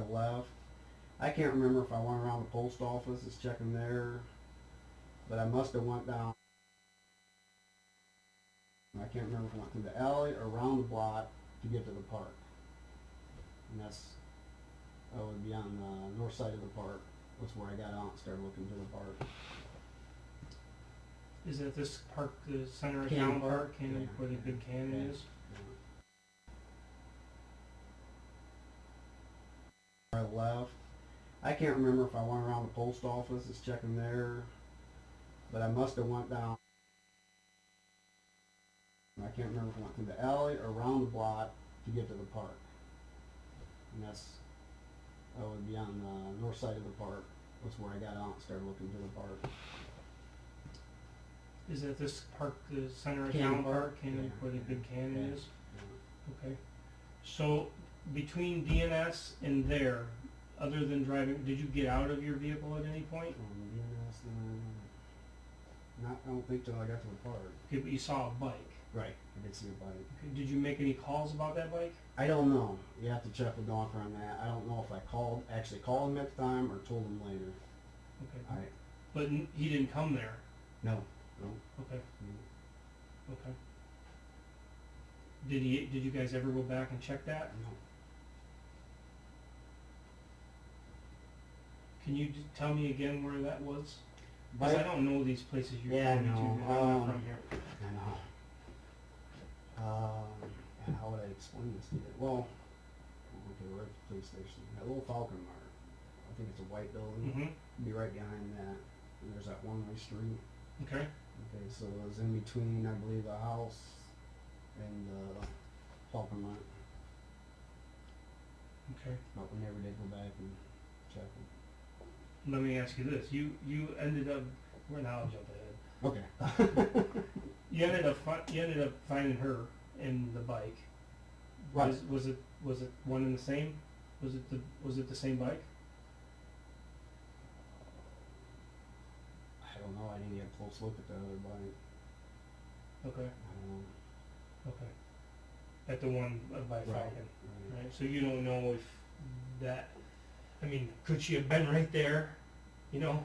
left. I can't remember if I went around the post office, is checking there, but I must have went down. I can't remember if I went through the alley or around the block to get to the park. And that would be on the north side of the park. Was where I got out and started looking to the park. Is that this park, the center of Cannon town Park? park, Cannon, where the big cannon is? I left. I can't remember if I went around the post office, is checking there, but I must have went down. I can't remember if I went through the alley or around the block to get to the park. And that would be on the north side of the park. Was where I got out and started looking to the park. Is that this park, the center of Cannon town Park? park, Cannon, where the big cannon is? Yeah. Okay. So between DNS and there, other than driving, did you get out of your vehicle at any point? Not, I don't think till I got to the park. Okay, but you saw a bike. Right, I did see a bike. Okay. Did you make any calls about that bike? I don't know. You have to check with Donker on that. I don't know if I actually called him at the time or told him later. Okay. But he didn't come there. No. Okay. Okay. Did you guys ever go back and check that? No. Can you tell me again where that was? Because I don't know these places you're Yeah, going to. no. I'm not from here. I know. How would I explain this to you? Well, okay, we're at the police station. That little Falcon Mart. I think it's a white building. Mm-hmm. Be right behind that. And there's that one-way street. Okay. Okay, so it was in between, I believe, the house and the Falcon Mart. Okay. But we never did go back and check it. Let me ask you this: you ended up. We're now jump ahead. Okay. You ended up finding her in the bike. Right. Was it one and the same? Was it the same bike? I don't know. I didn't get a close look at the other bike. Okay. I don't know. Okay. At the one by Falcon. Right. Right. So you don't know if that. I mean, could she have been right there? You know.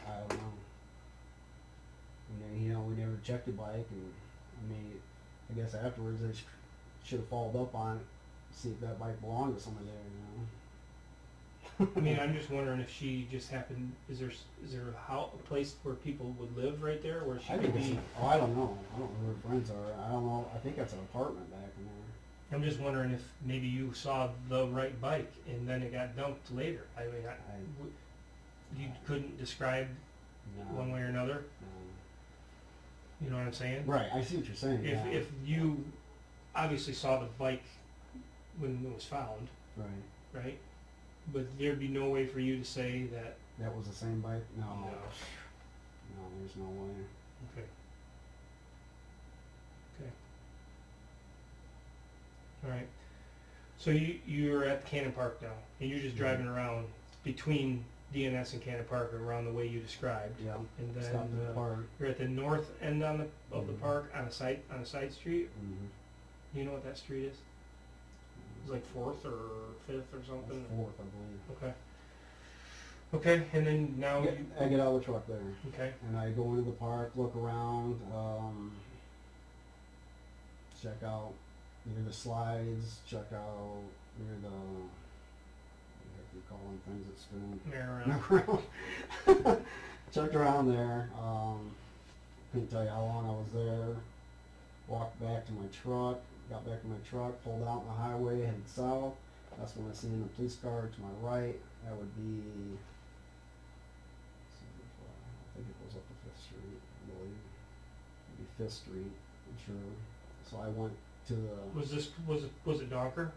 I don't know. And then, we never checked the bike, and I mean, I guess afterwards they should have followed up on it, see if that bike belonged to somebody there. I mean, I'm just wondering if she just happened. Is there a place where people would live right there, where she I could think be? I don't know. I don't know who her friends are. I don't know. I think that's an apartment back in there. I'm just wondering if maybe you saw the right bike and then it got dumped later. I mean, you couldn't describe one way or another. No. You know what I'm saying? Right. I see what you're saying. If you obviously saw the bike when it was found, right? But there'd be no way for you to say that that was the same bike. No. No, there's no way. Okay. All right. So you're at Cannon Park now, and you're just driving around between DNS and Cannon Park around the way you described. Yeah. And then Stopped at the park. you're at the north end of the park on a side street. Mm-hmm. Do you know what that street is? It's like 4th or 5th or something. 4th, I believe. Okay. Okay, and then now I get out of the truck there. Okay. And I go into the park, look around, check out near the slides, check out near the, what do you call them, things that spin around. Checked around there. Couldn't tell you how long I was there. Walked back to my truck, got back to my truck, pulled out on the highway, headed south. That's when I seen the police car to my right. That would be, I think it goes up to 5th Street, I believe. Maybe 5th Street, I'm sure. So I went to the... Was it Donker?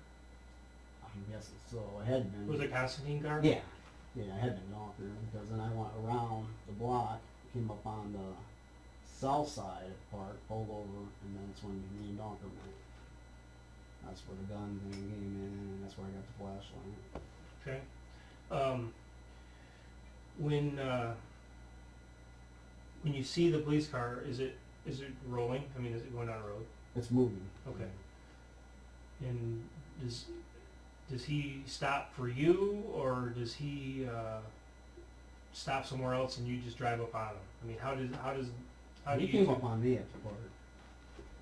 I'm guessing so. It had been. Was it Constantine car? Yeah. Yeah, it had been Donker, because then I went around the block, came up on the south side of the park, pulled over, and then that's when me and Donker met. That's where the gun thing came in, and that's where I got the flashlight. Okay. When you see the police car, is it rolling? I mean, is it going down the road? It's moving. Okay. And does he stop for you, or does he stop somewhere else and you just drive up on him? I mean, how do He you came up on me at the park,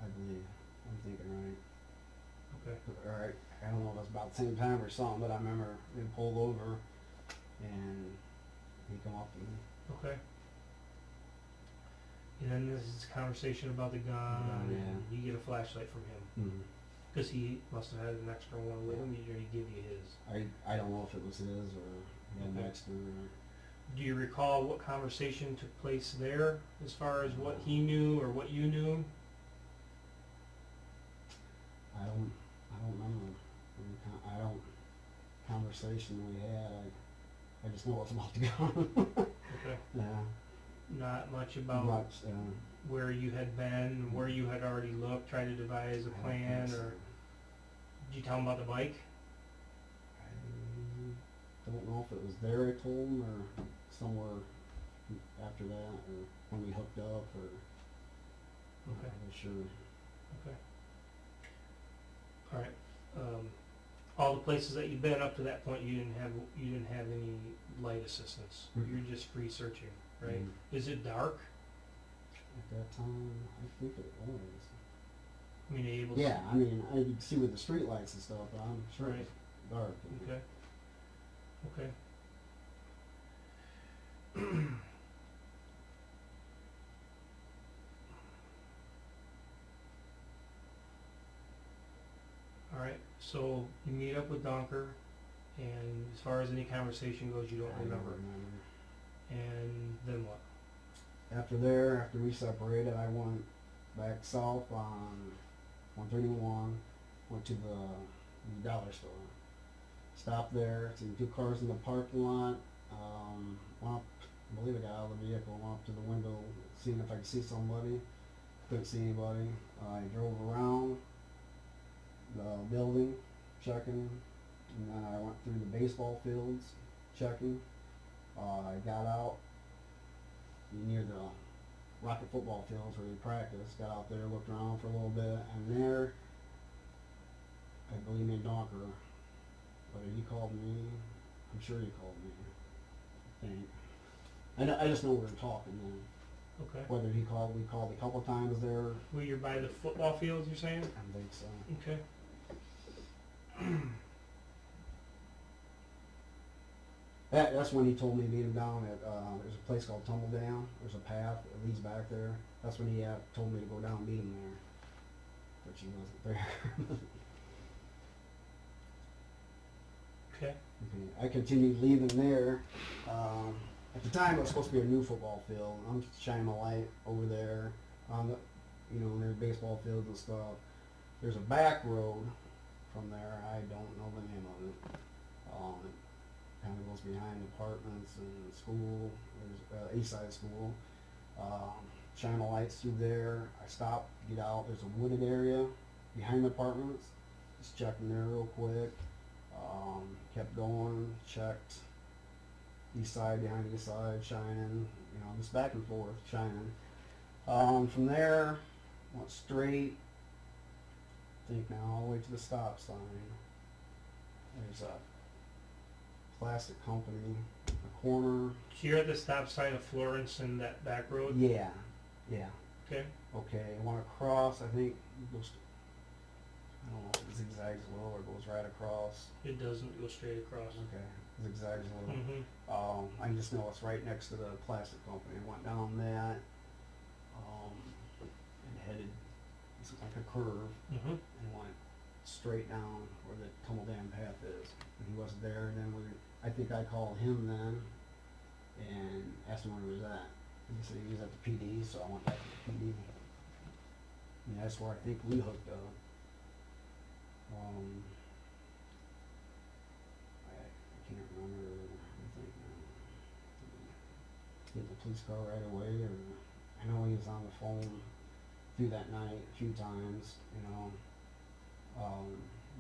I believe. I'm thinking right. Okay. All right. I don't know if it was about the same time or something, but I remember we pulled over and he come up to me. Okay. And then this is a conversation about the gun, Yeah. and you get a flashlight from him. Mm-hmm. Because he must have had an extra one with him, or did he give you his? I don't know if it was his or he had an Okay. extra or... Do you recall what conversation took place there, as far as what he knew or what you knew? I don't remember. Conversation we had. I just know what's about to go. Okay. Yeah. Not much about Much. where you had been, where you had already looked, tried to devise a I don't plan, think so. or did you tell him about the bike? I don't know if it was there I told him or somewhere after that or when we hooked up or... I'm Okay. not really sure. Okay. All right. All the places that you've been up to that point, you didn't have any light assistance. Mhm. You're just free searching, right? Mhm. Is it dark? At that time, I think it was. I mean, are you able Yeah, I mean, I could see with the street lights and stuff, but I'm sure Right. it was dark. Okay. Okay. All right. So you meet up with Donker, and as far as any conversation goes, you don't I don't remember. And then what? After we separated, I went back south on 131, went to the dollar store. Stopped there, seen two cars in the parking lot. Went up, I believe I got out of the vehicle, went up to the window, seeing if I could see somebody. Couldn't see anybody. I drove around the building, checking, and then I went through the baseball fields, checking. I got out near the Rocket football fields where they practice. Got out there, looked around for a little bit, and there, I believe named Donker, whether he called me, I'm sure he called me, I think. I just know we were talking then. Okay. Whether we called a couple times there, Well, you're by the football fields, you're saying? I think so. Okay. That's when he told me to meet him down at, there's a place called Tumble Down. There's a path that leads back there. That's when he told me to go down and meet him there. But he wasn't there. Okay. Okay. I continued leaving there. At the time, it was supposed to be a new football field. I'm shining a light over there on the, near baseball fields and stuff. There's a back road from there. I don't know the name of it. It kind of goes behind apartments and school. There's east side of school. Shine the lights through there. I stopped, get out. There's a wooded area behind the apartments. Just checking there real quick. Kept going, checked east side, behind east side, shining, just back and forth, shining. From there, went straight, I think now, all the way to the stop sign. There's a plastic company, a corner. So you're at the stop sign of Florence and that back road? Yeah. Okay. Okay, I went across, I think, it goes, I don't know if it zigzags a little or goes right across. It doesn't go straight across. Okay, zigzags a little. Mm-hmm. I just know it's right next to the plastic company. I went down that, and headed, it's like a curve, Mm-hmm. and went straight down where the Tumble Dam path is. And he wasn't there, and then I think I called him then, and asked him where he was at. And he said he was at the PD, so I went back to the PD. And that's where I think we hooked up. I can't remember, I think now. Get the police car right away, or I know he was on the phone through that night a few times,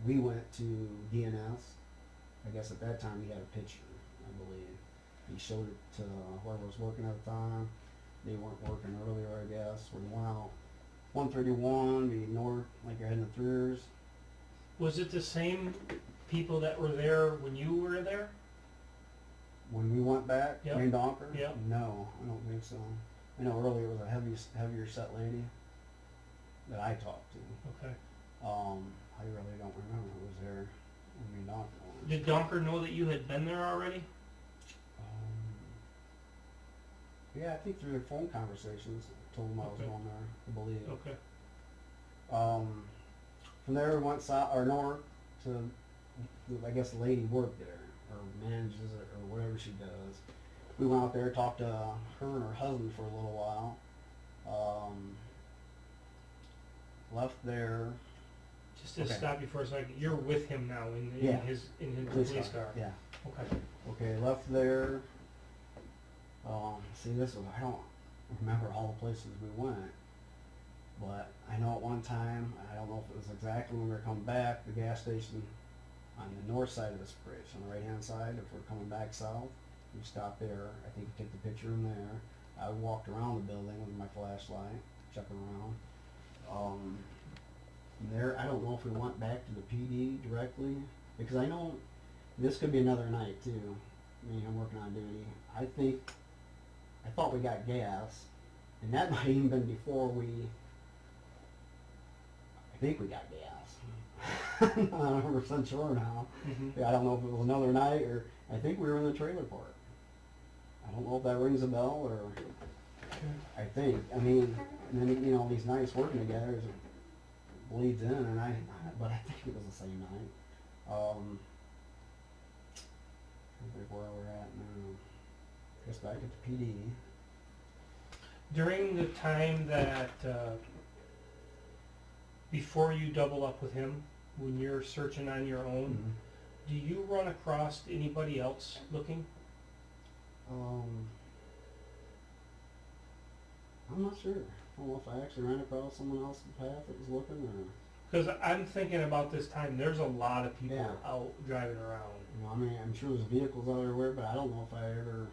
we went to DNS. I guess at that time he had a picture, I believe. He showed it to whoever was working at the time. They weren't working earlier, I guess. We went out 131, we ignored, like you're heading to Threers. Was it the same people that were there when you were there? When we went back, Yep. me and Donker? Yep. No, I don't think so. I know earlier it was a heavier set lady that I talked to. Okay. I really don't remember who was there when me and Donker went. Did Donker know that you had been there already? Yeah, I think through their phone conversations, I told them I was Okay. going there, I believe. Okay. From there we went south or north to, I guess the lady worked there, or manages it, or whatever she does. We went out there, talked to her and her husband for a little while. Left there. Just to Okay. stop you for a second, you're with him now in Yeah. his police car. Yeah. Okay. Okay, left there. See, this was, I don't remember all the places we went, but I know at one time, I don't know if it was exactly when we were coming back, the gas station on the north side of this bridge, on the right-hand side, if we're coming back south, we stopped there. I think we took the picture in there. I walked around the building with my flashlight, checking around. From there, I don't know if we went back to the PD directly, because I know this could be another night too. I mean, I'm working on duty. I thought we got gas, and that might even been before I think we got gas. I'm not 100% sure now. Mm-hmm. I don't know if it was another night, or I think we were in the trailer park. I don't know if that rings a bell, or I think. I mean, and then, you know, these nights working together it bleeds in, but I think it was the same night. I think where we're at now. I guess back at the PD. During the time that, before you double up with him, when you're searching on your own, do you run across anybody else looking? I'm not sure. I don't know if I actually ran across someone else in the path that was looking, or... Because I'm thinking about this time, there's a lot of people Yeah. out driving around. You know, I mean, I'm sure there's vehicles out everywhere, but I don't know if I ever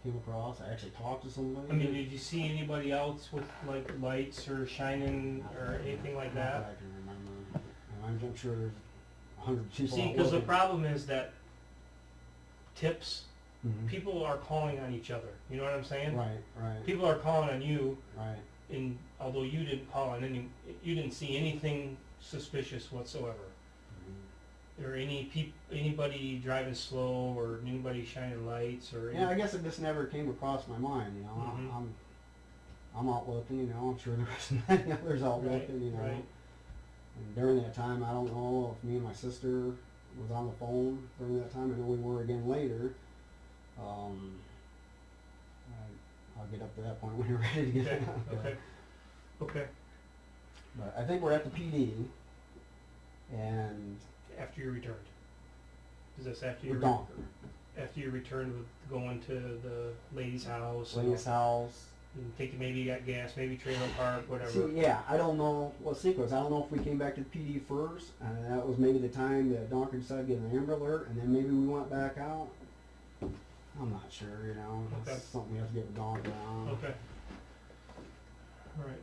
came across. I actually talked to somebody. I mean, did you see anybody else with like lights or shining or anything like Not that? I can remember. I'm sure there's 100 people. See, out because the looking. problem is that tips, Mhm. people are calling on each other. You know what I'm saying? Right. People are calling on you, Right. and although you didn't call on you didn't see anything suspicious whatsoever. Or anybody driving slow, or anybody shining lights, or Yeah, I guess it just never came across my mind. You know, Mhm. I'm out looking. You know, I'm sure there's many others out Right, looking. You know. right. And during that time, I don't know if me and my sister was on the phone during that time. I know we were again later. I'll get up to that point when you're ready to get Okay. Okay. But I think we're at the PD, and After you returned. Is this after we're you Donker. after you returned with going to the lady's house? Lady's house. And think maybe you got gas, maybe trailer park, whatever. See, yeah, I don't know what sequence. I don't know if we came back to the PD first, and that was maybe the time that Donker decided to get an Amber Alert, and then maybe we went back out. I'm not sure, you know. Okay. That's something we have to get with Donker on. Okay. All right.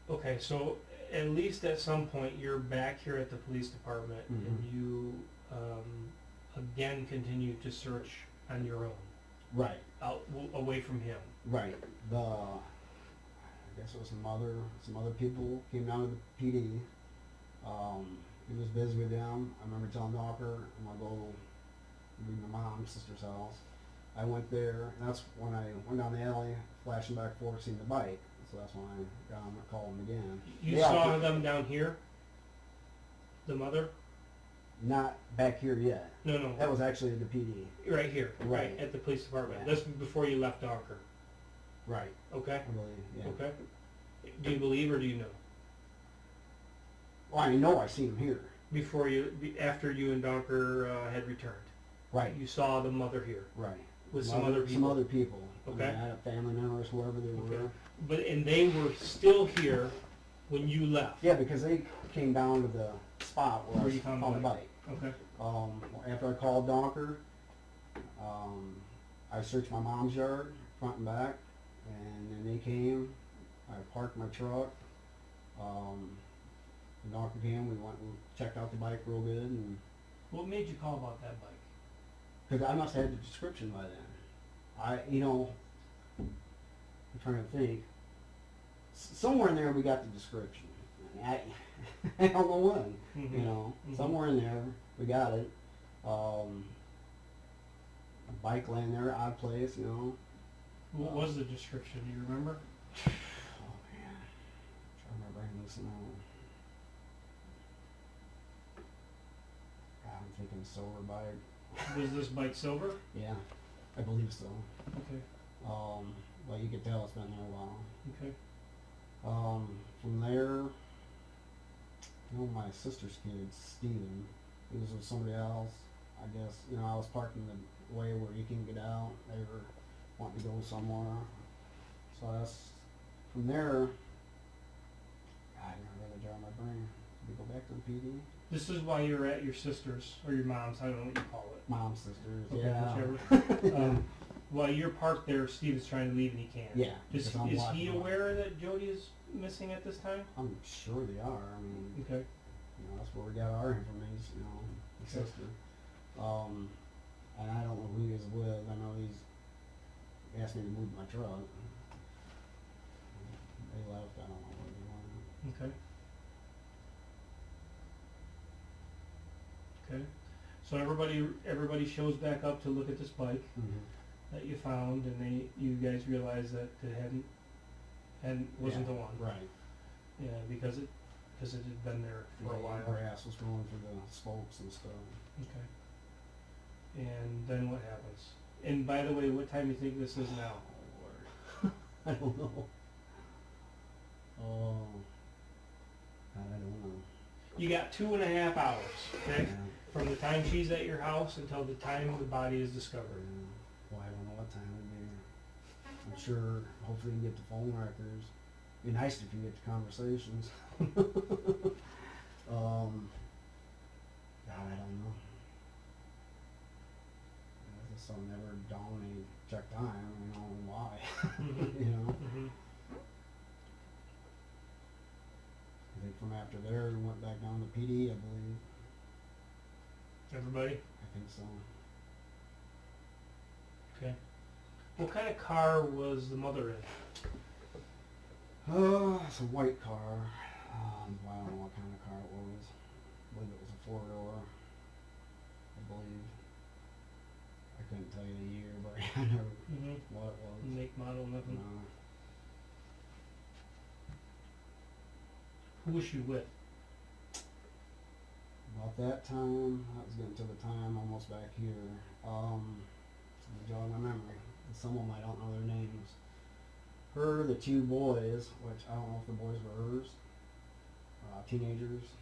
Okay, so at least at some point you're back here at the police department, and Mhm. you again continue to search on your own, Right, away from him. right. I guess it was some other people came down to the PD. He was busy with them. I remember telling Donker, I'm gonna go leave my mom's sister's house. I went there, and that's when I went down the alley, flashing back forth, seeing the bike. So that's when I got him to call him again. You Yeah, saw them down here? The mother? Not back here yet. No. That was actually the PD. Right here, right, Right. at the police department. Yeah. That's before you left Donker. Right. Okay? I believe, yeah. Okay. Do you believe or do you know? Well, I know I seen him here. After you and Donker had returned, Right. you saw the mother here Right. with some other people. Some other people. Okay. I mean, I had family members, whoever they Okay. were. And they were still here when you left. Yeah, because they came down to the spot where Where I you found found the the bike. Okay. After I called Donker, I searched my mom's yard, front and back, and then they came. I parked my truck. Knocked again. We went and checked out the bike real good, and What made you call about that bike? because I must have had the description by then. I'm trying to think. Somewhere in there we got the description. I don't know when. Somewhere in there we got it. A bike laying there, odd place. What was the description? Do you remember? Oh man, I'm trying to remember this now. God, I'm thinking silver bike. Was this bike silver? Yeah, I believe so. Okay. Well, you could tell it's been there a while. Okay. From there, my sister's kid, Steven, he was with somebody else. I guess, I was parked in the way where you can get out. They were wanting to go somewhere. So that's, from there, I didn't really draw my brain. Did we go back to the PD? This is while you're at your sister's, or your mom's, I don't know what you call it. Mom's sisters, Okay, yeah. whichever. While you're parked there, Steve is trying to leave and he can't. Yeah. Is because I'm he watching him. aware that Jodi is missing at this time? I'm sure they are. I mean, Okay. that's where we got our information, the Okay. sister. And I don't know who he is with. I know he's asked me to move my truck. They left. I don't know where they went. Okay. Okay. So everybody shows back up to look at this bike that you found, and you guys realize that it wasn't the one. Right. Yeah, because it had been there for a while. Grass was growing through the spokes and stuff. Okay. And then what happens? And by the way, what time do you think this is now? Oh, Lord. I don't know. Oh, I don't know. You got 2.5 hours, okay? Yeah. From the time she's at your house until the time the body is discovered. Well, I don't know what time it'd be. I'm sure, hopefully you can get the phone records. It'd be nice if you get the conversations. God, I don't know. This song never dawned on me to check time, why. I think from after there, we went back down to PD, I believe. Everybody? I think so. Okay. What kind of car was the mother in? It's a white car. I don't know what kind of car it was. I believe it was a 4-door. I believe. I couldn't tell you the year, but I never what it was. Make, model, nothing? No. Who was she with? About that time, I was getting to the time almost back here. Jog my memory. Some of them I don't know their names. Her, the 2 boys, which I don't know if the boys were hers, teenagers.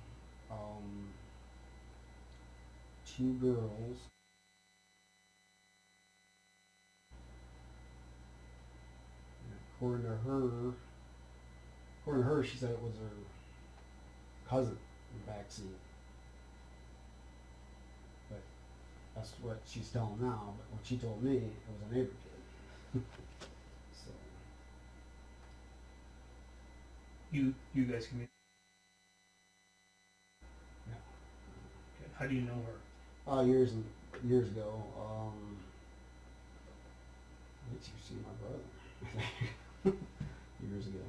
2 girls. According to her, she said it was her cousin in the back seat. But that's what she's telling now. But what she told me, it was a neighbor kid. So You guys can meet. yeah. Okay. How do you know her? Years ago. I think you see my brother. Years ago.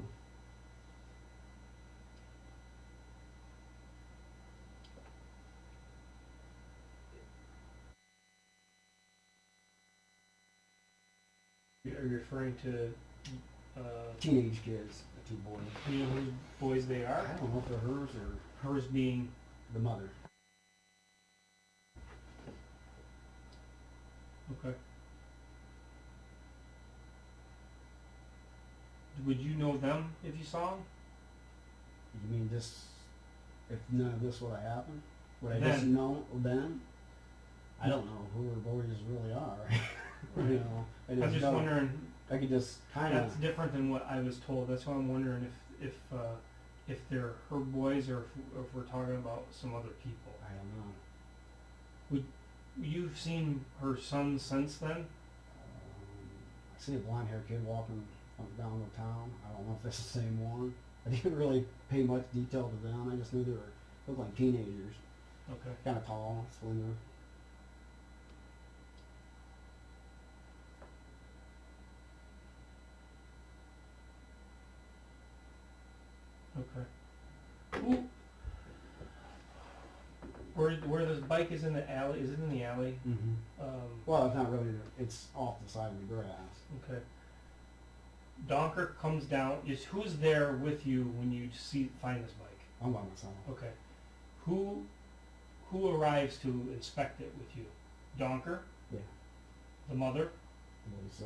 Are you referring to Teenage kids, the 2 boys. do you know whose boys they are? I don't know if they're hers or Hers being the mother. okay. Would you know them if you saw them? You mean just if none of this would have happened? Would I Then. just know then? I don't know who her boys really are. Right. I I'm just don't. wondering. I could just kind That's of. different than what I was told. That's why I'm wondering if they're her boys or if we're talking about some other people. I don't know. You've seen her son since then? I see a blonde-haired kid walking from downtown. I don't know if that's the same one. I didn't really pay much detail to them. I just knew they were looked like teenagers, Okay. kind of tall, slender. Okay. Ooh. Where this bike is in the alley, is it in the alley? Mm-hmm. Well, it's not really. It's off the side of the grass. Okay. Donker comes down. Who's there with you when you find this bike? I'm by myself. Okay. Who arrives to inspect it with you? Donker? Yeah. The mother? I believe so.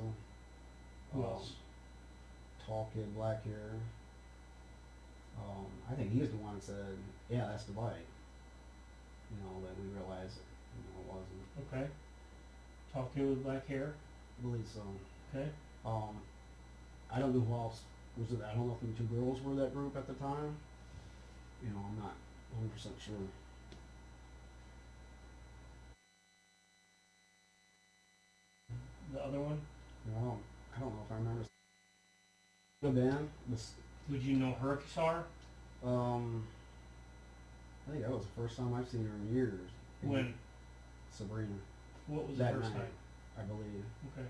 Who else? Tall kid, black hair. I think he was the one that said, "Yeah, that's the bike." You know, that we realized it wasn't. Okay. Tall kid with black hair? I believe so. Okay. I don't know who else was it. I don't know if the two girls were that group at the time. You know, I'm not 100% sure. The other one? No, I don't know if I remember. The band was. Would you know her if you saw her? I think that was the first time I've seen her in years. When? Sabrina. What was that the first night, time? I believe. Okay.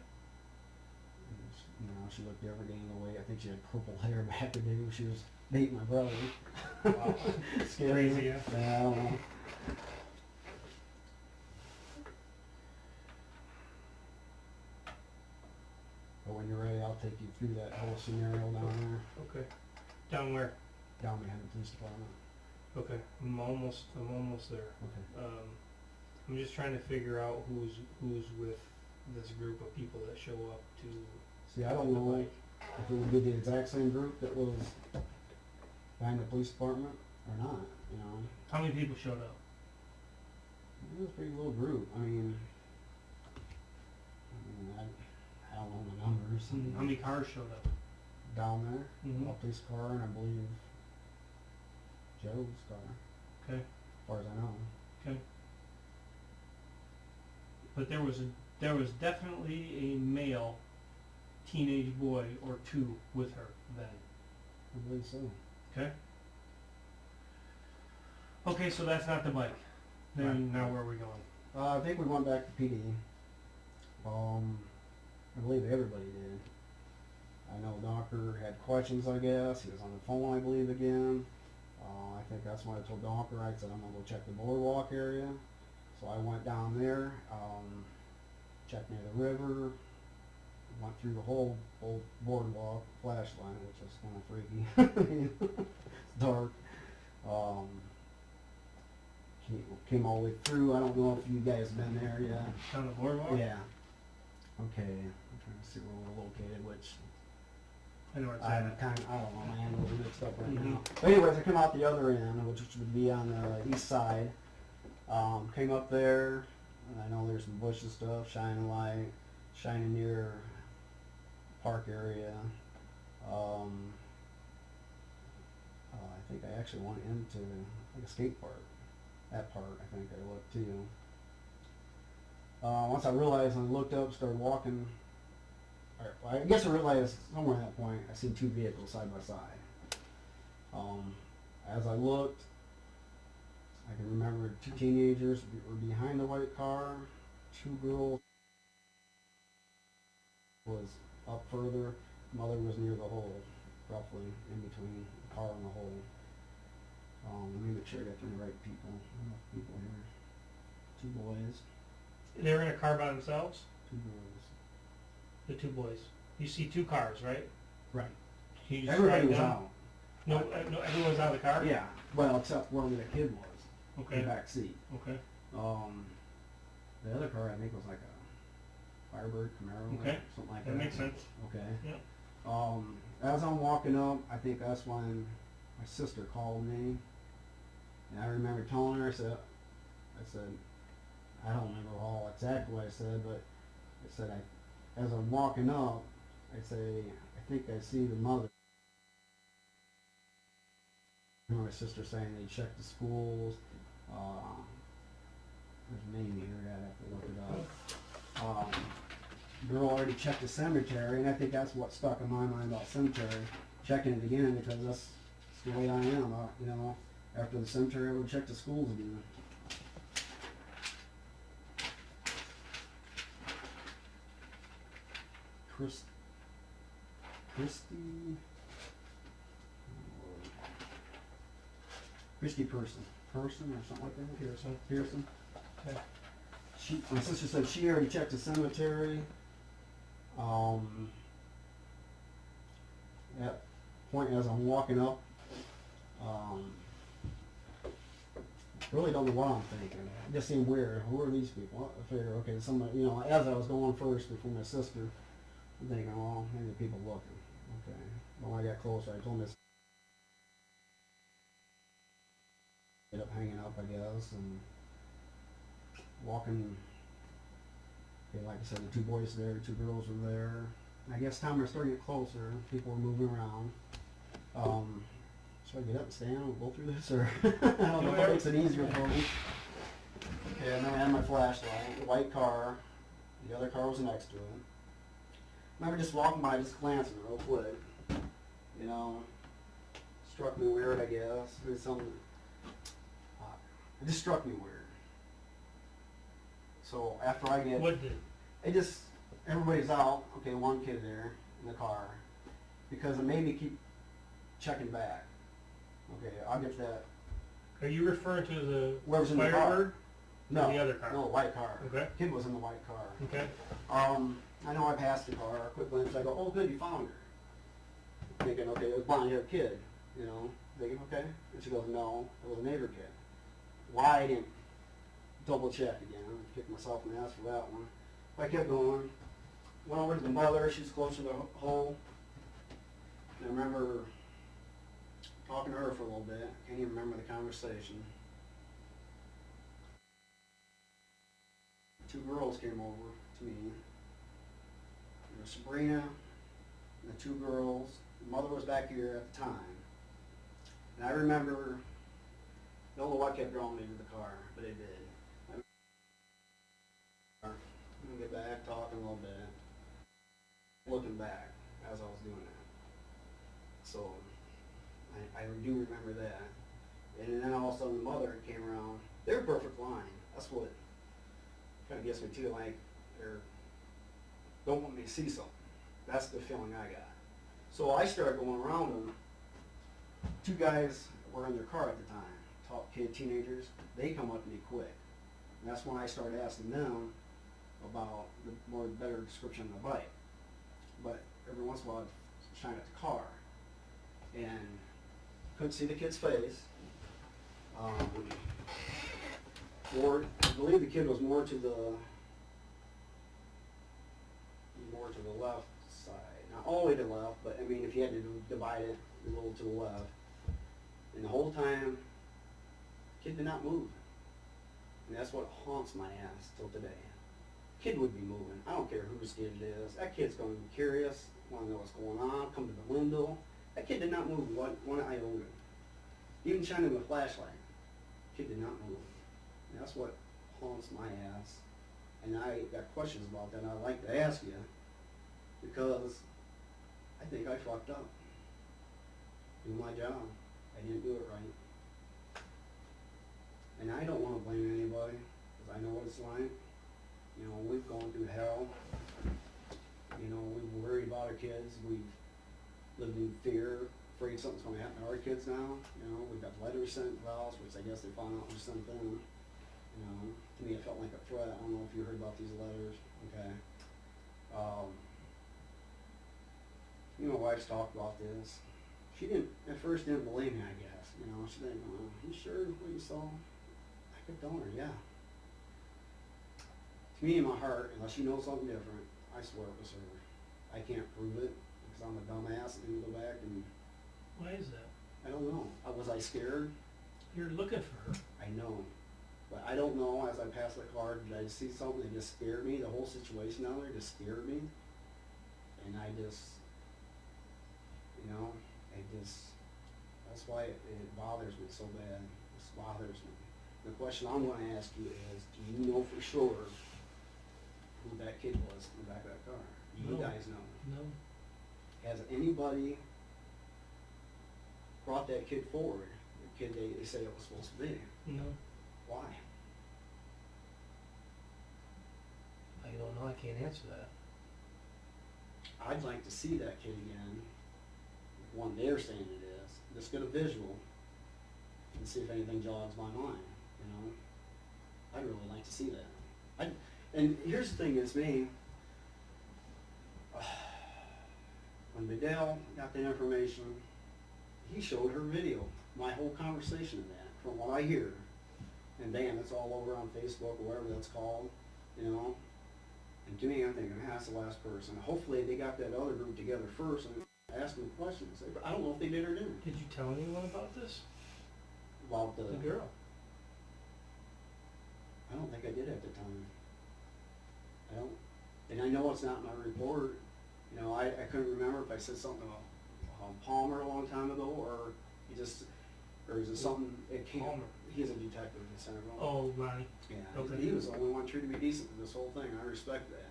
You know, she looked every day in the way. I think she had purple hair back the day when she was dating my brother. Wow. Scary. Crazy, yeah. Yeah, I don't know. But when you're ready, I'll take you through that whole scenario down there. Okay. Down where? Down behind the police department. Okay. I'm almost there. Okay. I'm just trying to figure out who's with this group of people that show up to. See, I don't know if it would be the exact same group that was behind the police department or not, you know. How many people showed up? It was a pretty little group. I mean, I don't know the numbers. How many cars showed up? Down there, Mm-hmm. a police car, and I believe Joe's car. Okay. As far as I know. Okay. But there was definitely a male teenage boy or two with her then. I believe so. Okay. Okay, so that's not the bike. Then Right. now where are we going? I think we went back to PD. I believe everybody did. I know Donker had questions, I guess. He was on the phone, I believe, again. I think that's when I told Donker, I said, I'm going to go check the boardwalk area. So I went down there, checked near the river, went through the whole boardwalk, flashlight, which is kind of freaky. It's dark. Came all the way through. I don't know if you guys been there yet. Down the boardwalk? Yeah. Okay. I'm trying to see where we're located, which I know where it's I'm at. kind of, I don't know, man, we're mixed up right Mhm. now. But anyways, I come out the other end, which would be on the east side. Came up there, and I know there's some bush and stuff, shining light, shining near park area. I think I actually went into like a skate park. That part, I think I looked too. Once I realized and I looked up, started walking, I guess I realized somewhere at that point I seen two vehicles side by side. As I looked, I can remember two teenagers were behind the white car, two girls was up further, mother was near the hole, roughly in between the car and the hole. Let me make sure I got the right people. Enough people here. Two boys, They were in a car by themselves? two girls. The two boys. You see two cars, right? Right. Can you just Everybody drive was down? out. No, no, everyone's out of the car? Yeah. Well, except where the kid was. Okay. In the back seat. Okay. The other car I think was like a Firebird Camaro. Okay. Something like That that. makes sense. Okay. Yeah. As I'm walking up, I think that's when my sister called me, and I remember telling her, I said, I don't remember all exactly what I said, but I said, as I'm walking up, I say, I think I see the mother. I remember my sister saying they checked the schools. There's a name here, I'd have to look it up. girl already checked the cemetery, and I think that's what stuck in my mind about cemetery, checking it again, because that's the way I am. You know, after the cemetery, I would check the schools again. Christy Person or something like that. Pearson. Okay. My sister said she already checked the cemetery. At point as I'm walking up, really don't know what I'm thinking. It just seemed weird. Who are these people? I figure, okay, somebody, you know, as I was going first before my sister, I'm thinking, well, maybe people looking. Okay. But when I got closer, I told Miss ended up hanging up, I guess, and walking. Okay, like I said, the two boys there, two girls were there. I guess time we're starting to get closer, people were moving around. Should I get up and stand and go through this, or I don't know if that makes it easier for me. Okay, and then I had my flashlight, the white car, the other car was next to it. I remember just walking by, just glancing real quick. You know, struck me weird, I guess. It was something. It just struck me weird. So after I get, What did? it just, everybody's out. Okay, one kid there in the car, because it made me keep checking back. Okay, I'll get to that. Are you referring to the Whoever's in the car. Firebird? No, Or the other car? no, white car. Okay. Kid was in the white car. Okay. I know I passed the car, quick glance, I go, oh good, you found her. Thinking, okay, it was blonde-haired kid, you know, thinking, okay. And she goes, no, it was a neighbor kid. Why I didn't double check again, I kicked myself in the ass for that one. I kept going, went over to the mother, she's close to the hole. And I remember talking to her for a little bit, can't even remember the conversation. Two girls came over to me. There was Sabrina and the two girls. The mother was back here at the time. And I remember, don't know what kept drawing me to the car, but it did. I'm gonna get back, talking a little bit, looking back as I was doing that. So I do remember that. And then all of a sudden the mother came around. They were perfect line. That's what kind of gets me too, like they don't want me to see something. That's the feeling I got. So I started going around them. Two guys were in their car at the time, top kid, teenagers. They come up to me quick. And that's when I started asking them about the better description of the bike. But every once in a while I'd shine at the car. And couldn't see the kid's face. I believe the kid was more to the left side. Not all the way to the left, but I mean if you had to divide it a little to the left. And the whole time, the kid did not move. And that's what haunts my ass till today. Kid would be moving. I don't care whose kid it is. That kid's going to be curious, want to know what's going on, come to the window. That kid did not move one iota. Even shining with a flashlight, kid did not move. And that's what haunts my ass. And I got questions about that, and I'd like to ask you, because I think I fucked up. Do my job. I didn't do it right. And I don't want to blame anybody, because I know what it's like. You know, we've gone through hell. You know, we've worried about our kids. We've lived in fear, afraid something's going to happen to our kids now. You know, we've got letters sent to the house, which I guess they found out was sent in. You know, to me it felt like a threat. I don't know if you heard about these letters. Okay. You know, my wife's talked about this. She at first didn't believe me, I guess. You know, she didn't go, you sure what you saw? I kept telling her, yeah. To me, in my heart, unless you know something different, I swear it was her. I can't prove it, because I'm a dumbass and didn't go back and... Why is that? I don't know. Was I scared? You're looking for her. I know. But I don't know, as I passed the car, did I see something that just scared me? The whole situation down there just scared me. And I just, you know, that's why it bothers me so bad. It bothers me. The question I'm going to ask you is, do you know for sure who that kid was in the back of that car? You No. guys know. No. Has anybody brought that kid forward? The kid they say it was supposed to be. No. Why? I don't know. I can't answer that. I'd like to see that kid again. One they're saying it is. Just get a visual and see if anything jogs my mind. You know, I'd really like to see that. And here's the thing: is me. When Bedell got that information, he showed her video, my whole conversation of that, from what I hear. And damn, it's all over on Facebook or whatever that's called, you know. And to me, I'm thinking, that's the last person. Hopefully they got that other group together first and asked them questions. I don't know if they did or didn't. Did you tell anyone about this? About the girl? I don't think I did at the time. I don't, and I know it's not in my report. You know, I couldn't remember if I said something about Palmer a long time ago, or is it something, it came, Palmer. He's a detective in Centerville. Oh, Ronnie. Yeah, Okay. he was the only one treated me decent through this whole thing. I respect that.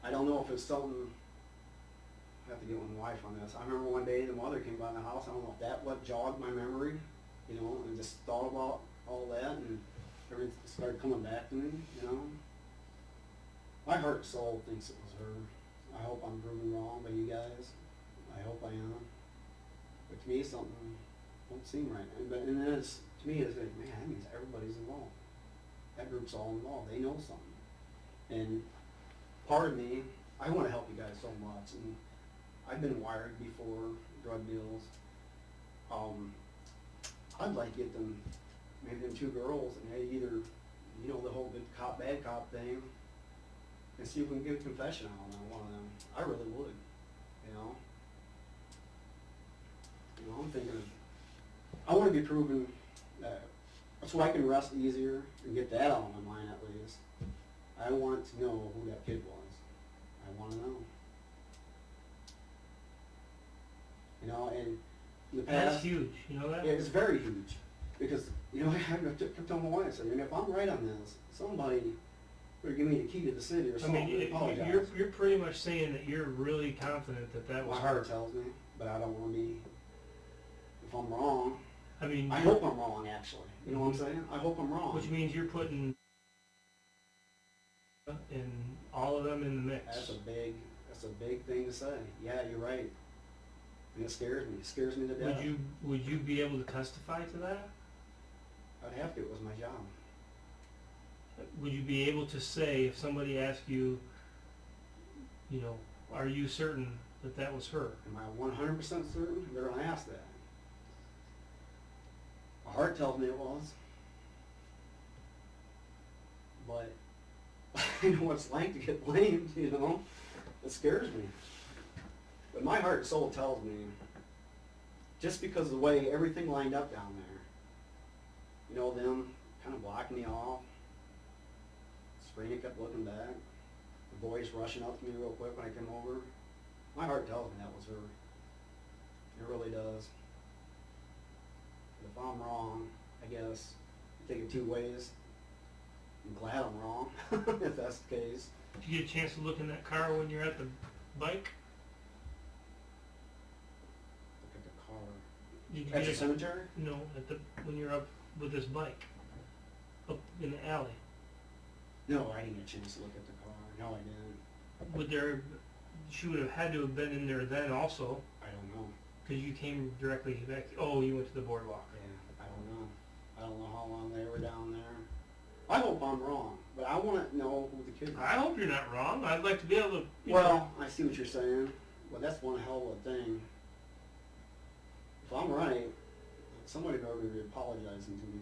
I don't know if it's something, I have to get with my wife on this. I remember one day the mother came by the house. I don't know if that what jogged my memory, you know, and just thought about all that, and everything started coming back to me, you know. My heart and soul thinks it was her. I hope I'm proven wrong by you guys. I hope I am. But to me, something don't seem right. And then it's, to me, it's like, man, that means everybody's involved. That group's all involved. They know something. And part of me, I want to help you guys so much. And I've been wired before, drug deals. I'd like to get them, maybe them two girls, and they either, you know, the whole good cop, bad cop thing, and see if we can get a confession out on one of them. I really would, you know. You know, I'm thinking, I want to be proven that, so I can rest easier and get that out of my mind at least. I want to know who that kid was. I want to know. You know, and in the past, That's huge. You know that? yeah, it's very huge. Because, you know, I kept telling my wife, I said, if I'm right on this, somebody better give me the key to the city or I something. mean, you're pretty much saying that you're really confident that that was My heart tells me, but I don't want to be, if I'm wrong, I mean, I hope I'm wrong, actually. You know what I'm saying? I hope I'm wrong. which means you're putting in all of them in the mix. That's a big thing to say. Yeah, you're right. And it scares me. It scares me to death. Would you be able to testify to that? I'd have to. It was my job. Would you be able to say, if somebody asked you, you know, are you certain that that was her? Am I 100% certain? They're going to ask that. My heart tells me it was. But I know what it's like to get blamed, you know? It scares me. But my heart and soul tells me, just because of the way everything lined up down there, you know, them kind of blocking me off, Sabrina kept looking back, the voice rushing up to me real quick when I came over, my heart tells me that was her. It really does. But if I'm wrong, I guess, take it two ways. I'm glad I'm wrong, if that's the case. Did you get a chance to look in that car when you're at the bike? Look at the car. Did you At get the a- cemetery? No, when you're up with this bike, up in the alley. No, I didn't get a chance to look at the car. No, I didn't. She would have had to have been in there then also, I don't know. because you came directly back. Oh, you went to the boardwalk. Yeah, I don't know. I don't know how long they were down there. I hope I'm wrong, but I want to know who the kid was. I hope you're not wrong. I'd like to be able to. Well, I see what you're saying. Well, that's one hell of a thing. If I'm right, somebody better be apologizing to me.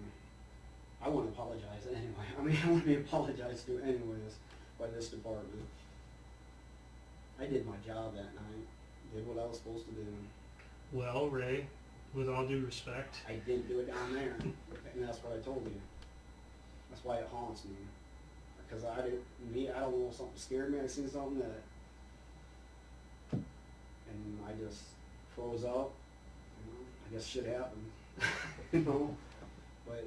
I want to apologize anyway. I mean, I want to be apologized to anyways by this department. I did my job that night. Did what I was supposed to do. Well, Ray, with all due respect, I didn't do it down there, and that's what I told you. That's why it haunts me. Because I don't know if something scared me. I seen something that, and I just froze up. You know, I guess shit happened. You know, but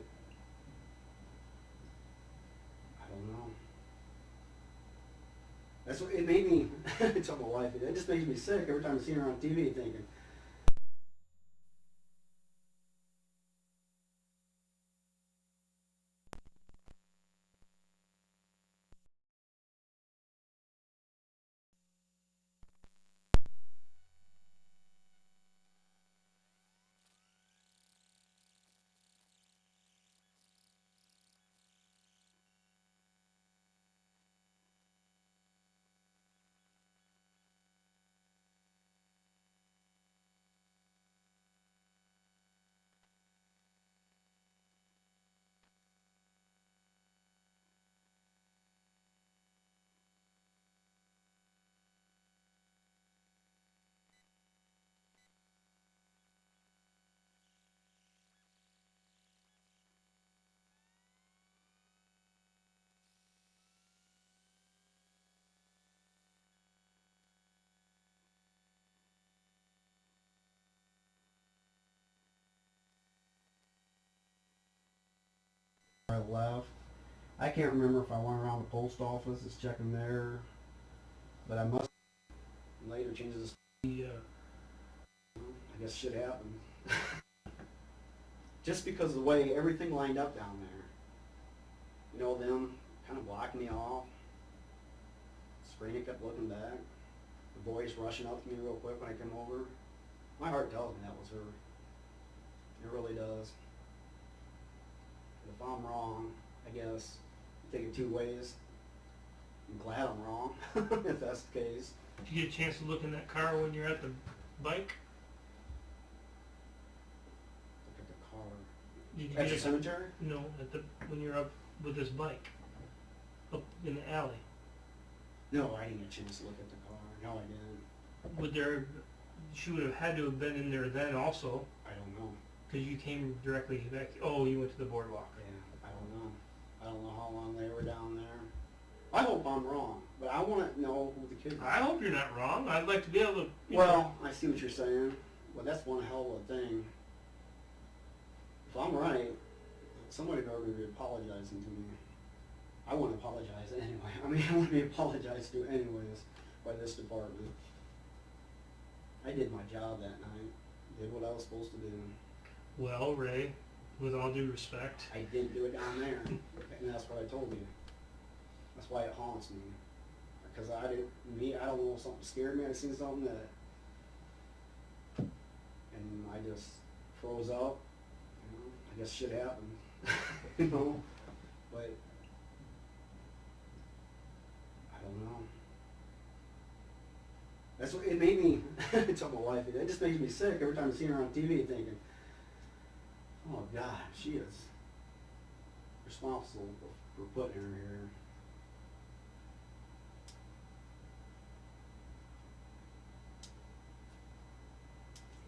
I don't know. That's what it made me. I told my wife, it just makes me sick every time I see her on TV thinking, I left. I can't remember if I went around the post office, is checking there, but I must later changes. I guess shit happened. Just because of the way everything lined up down there. You know, them kind of blocking me off. Sabrina kept looking back. The voice rushing up to me real quick when I came over. My heart tells me that was her. It really does. If I'm wrong, I guess take it two ways. I'm glad I'm wrong, if that's the case. Did you get a chance to look in that car when you're at the bike? Look at the car. Did you At the cemetery? No, when you're up with this bike, up in the alley. No, I didn't get a chance to look at the car. No, I didn't. She would have had to have been in there then also. I don't know. Because you came directly back. Oh, you went to the boardwalk. Yeah, I don't know. I don't know how long they were down there. I hope I'm wrong, but I want to know who the kid was. I hope you're not wrong. I'd like to be able to. Well, I see what you're saying. Well, that's one hell of a thing. If I'm right, somebody better be apologizing to me. I want to apologize anyway. I mean, I want to be apologized to anyways by this department. I did my job that night. Did what I was supposed to do. Well, Ray, with all due respect, I didn't do it down there, and that's what I told you. That's why it haunts me. Because I don't know, something scared me. I seen something that, and I just froze up. You know, I guess shit happened. You know, but I don't know. That's what it made me. I told my wife, it just makes me sick every time I see her on TV thinking, oh God, she is responsible for putting her here.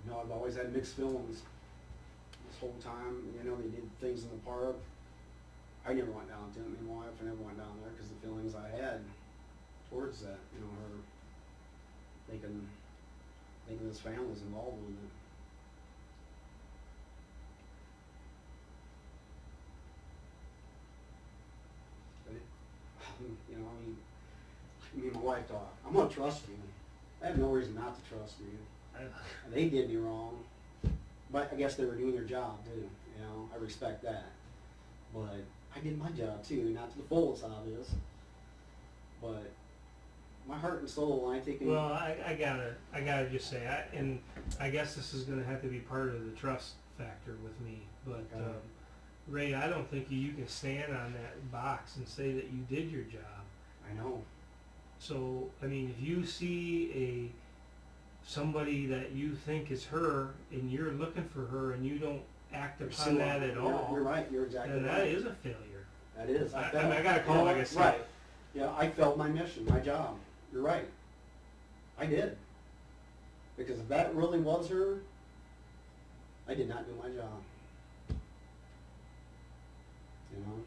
You know, I've always had mixed feelings this whole time. You know, they did things in the park. I never went down to it. My wife, I never went down there because the feelings I had towards that, you know, her thinking this family's involved with it. But you know, I mean, me and my wife talk. I'm gonna trust you. I have no reason not to trust you. They did me wrong, but I guess they were doing their job too. You know, I respect that. But I did my job too, not to the fullest, obvious. But my heart and soul, I think. Well, I gotta just say, and I guess this is gonna have to be part of the trust factor with me. But Ray, I don't think you can stand on that box and say that you did your job. I know. So I mean, if you see somebody that you think is her, and you're looking for her, and you don't act upon that at all, you're right. You're exactly right. Then that is a failure. That is. I mean, I gotta call it like I said. Right. Yeah, I failed my mission, my job. You're right. I did. Because if that really was her, I did not do my job. You know?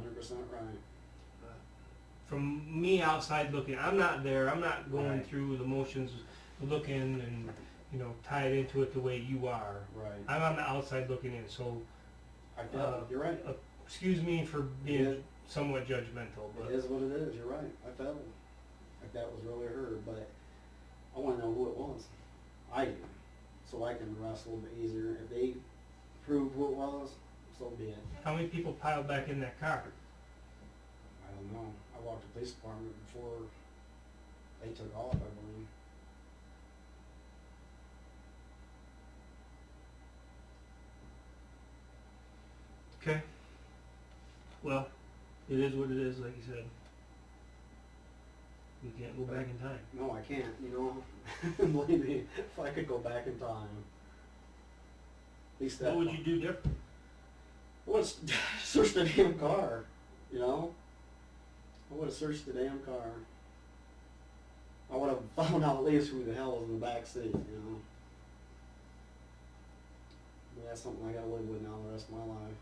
You're 100% right. From me outside looking, I'm not there. I'm not going Right. through the motions, looking and, you know, tied into it the way you are. Right. I'm on the outside looking in. So I feel you're right. excuse me for being somewhat judgmental, but it is what it is. You're right. I felt like that was really her, but I want to know who it was. I do, so I can arrest a little bit easier. If they prove who it was, so be it. how many people piled back in that car? I don't know. I walked the police department before they took off, I believe. Okay. Well, it is what it is, like you said. We can't go back in time. No, I can't, you know. Believe me, if I could go back in time, at least that. What would you do different? Well, search the damn car, you know? I would have searched the damn car. I would have found out at least who the hell was in the back seat, you know? But that's something I gotta live with now the rest of my life.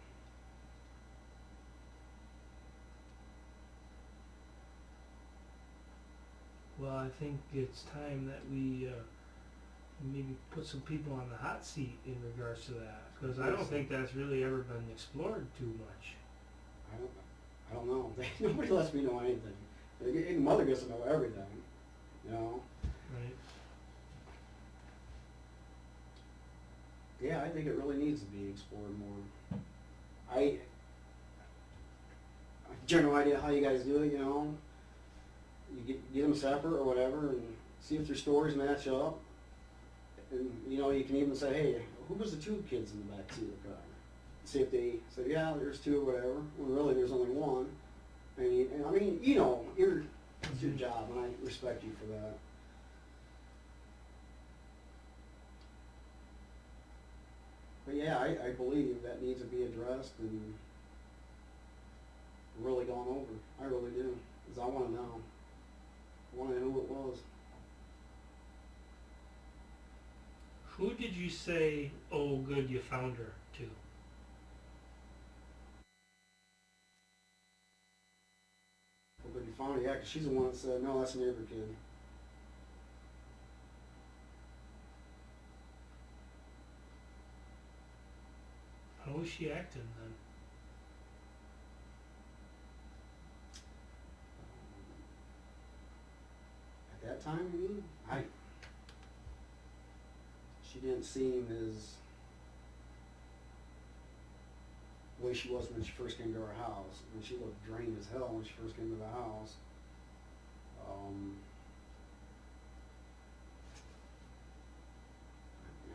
Well, I think it's time that we maybe put some people on the hot seat in regards to that, because I don't think that's really ever been explored too much. I don't know. Nobody lets me know anything. Even mother gets to know everything, you know? Right. Yeah, I think it really needs to be explored more. I have no idea how you guys do it, you know? You get them separate or whatever and see if their stories match up. And, you know, you can even say, hey, who was the two kids in the back seat of the car? See if they say, yeah, there's two or whatever. Well, really, there's only one. And I mean, you know, it's your job, and I respect you for that. But yeah, I believe that needs to be addressed and really gone over. I really do, because I want to know. I want to know who it was. Who did you say, oh good, you found her, to? Well, but you found her, yeah, because she's the one that said, no, that's a neighbor kid. How was she acting then? At that time, you mean? She didn't seem as the way she was when she first came to our house. I mean, she looked drained as hell when she first came to the house.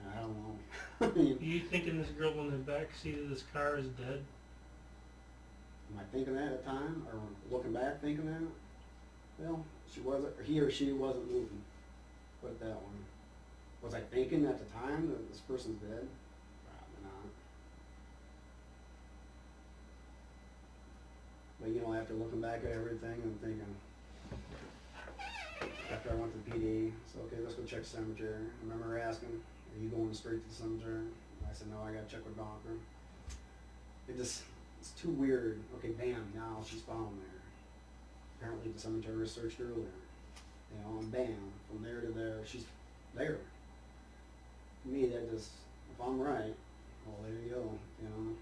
I don't know. I mean, Are you thinking this girl in the back seat of this car is dead? am I thinking that at the time, or looking back thinking that? Well, she wasn't, he or she wasn't moving. Put it that way. Was I thinking at the time that this person's dead? Probably not. But you know, after looking back at everything and thinking, after I went to the PD, so okay, let's go check the cemetery. I remember her asking, are you going straight to the cemetery? And I said, no, I gotta check with doctor. It's too weird. Okay, bam, now she's found there. Apparently the cemetery was searched earlier. You know, and bam, from there to there, she's there. To me, that just, if I'm right, well, there you go, you know.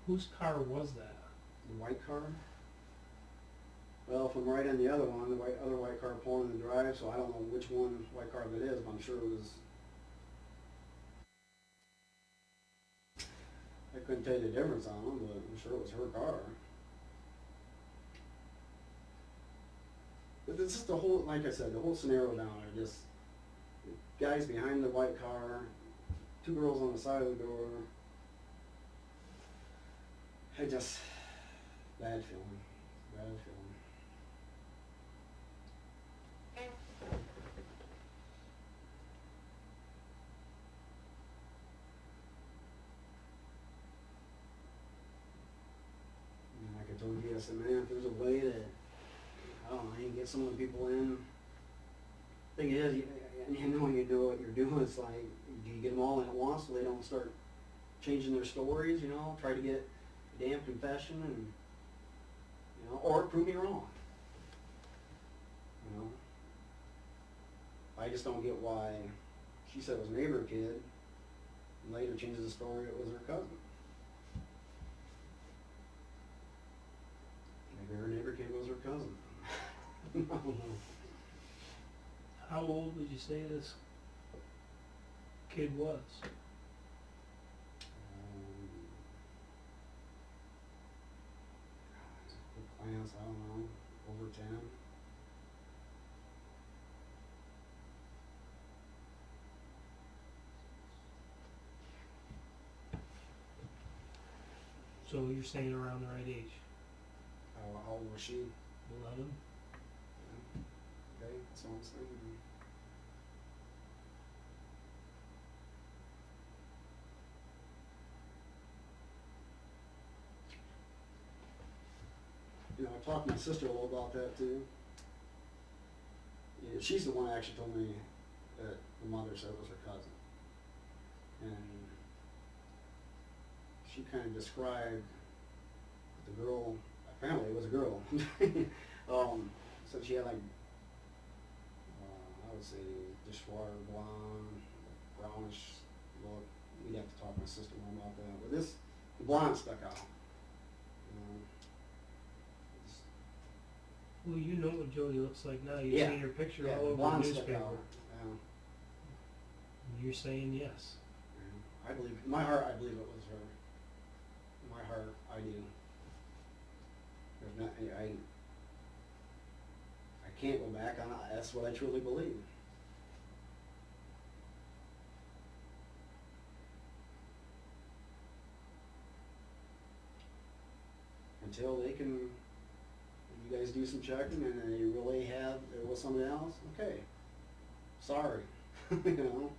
Whose car was that? The white car? Well, if I'm right on the other one, the other white car pulling in the drive, so I don't know which one white car that is, but I'm sure it was. I couldn't tell you the difference on them, but I'm sure it was her car. But this is the whole, like I said, the whole scenario down there, just guys behind the white car, two girls on the side of the door. I just, bad feeling, bad feeling. And like I told you, I said, man, if there's a way to, I don't know, you can get some of the people in. Thing is, you know when you do what you're doing, it's like, do you get them all in at once so they don't start changing their stories, you know, try to get a damn confession and, you know, or prove me wrong. You know? I just don't get why she said it was a neighbor kid. And later changes the story, it was her cousin. Maybe her neighbor kid was her cousin. I don't know. How old would you say this kid was? Class, I don't know, over 10. So you're saying around the right age? How old was she? 11? Yeah. Okay, that's what I'm saying. You know, I talked to my sister a little about that too. Yeah, she's the one that actually told me that the mother said it was her cousin. And she kind of described the girl, apparently it was a girl, so she had like, I would say dishwater blonde, brownish look. We'd have to talk to my sister more about that. But this, the blonde stuck out. Well, you know what Jodi looks like now. You've seen her picture all over the newspaper. Yeah. You're saying yes. Yeah. I believe, in my heart, I believe it was her. In my heart, I do. There's not, I can't go back on it. That's what I truly believe. Until they can, you guys do some checking and you really have, it was somebody else, okay. Sorry. You know.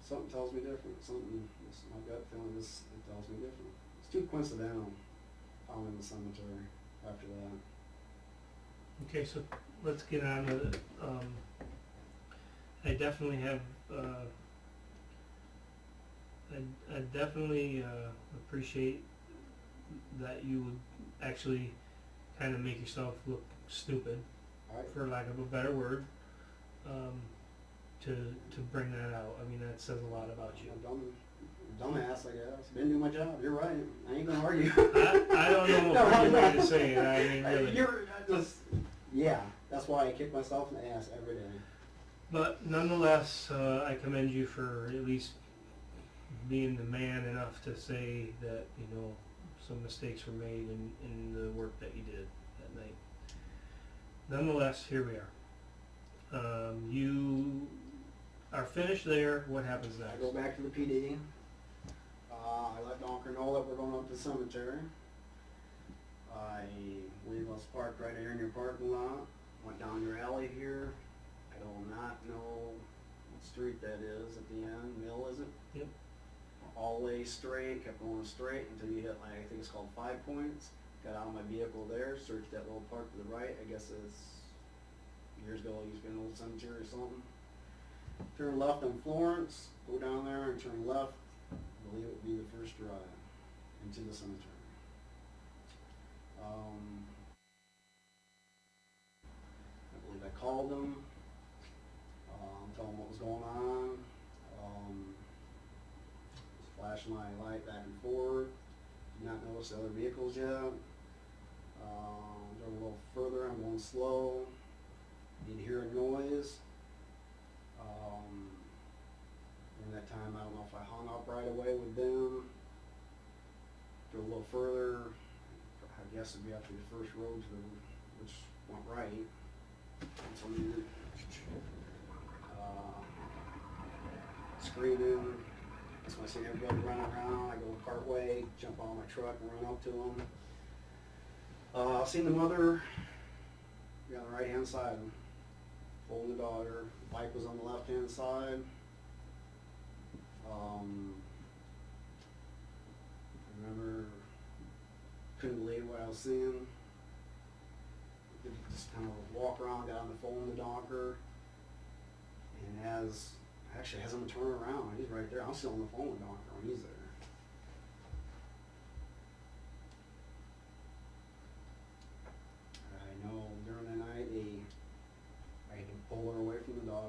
Something tells me different. Something, my gut feeling is, it tells me different. It's too coincidental, found in the cemetery after that. Okay, so let's get on with it. I definitely have, I definitely appreciate that you would actually kind of make yourself look stupid, for lack of a better word, to bring that out. I mean, that says a lot about you. Dumbass, I guess. Didn't do my job. You're right. I ain't gonna argue. I don't know what other way to say it. I mean, really. Yeah, that's why I kick myself in the ass every day. But nonetheless, I commend you for at least being the man enough to say that, you know, some mistakes were made in the work that you did that night. Nonetheless, here we are. You are finished there. What happens next? I go back to the PD. I let Donker know that we're going up to the cemetery. I leave us parked right here in your parking lot. Went down your alley here. I do not know what street that is at the end. Mill, is it? Yep. All the way straight, kept going straight until you hit, like, I think it's called 5 Points. Got out of my vehicle there, searched that little park to the right. I guess it's, years ago it used to be an old cemetery or something. Turn left on Florence, go down there and turn left. I believe it would be the first drive into the cemetery. I believe I called them, told them what was going on. Was flashing my light back and forth. Did not notice the other vehicles yet. Drove a little further. I'm going slow. Did hear a noise. In that time, I don't know if I hung up right away with them. Drove a little further. I guess it'd be after the first road to the, which went right. That's when you screaming. That's when I see everybody running around. I go part way, jump on my truck and run up to them. I've seen the mother be on the right hand side, holding the daughter. The bike was on the left hand side. I remember, couldn't believe what I was seeing. Just kind of walk around, got on the phone with the donker, and actually has him turn around. He's right there. I'm still on the phone with donker when he's there. I know during the night I had to pull her away from the dog.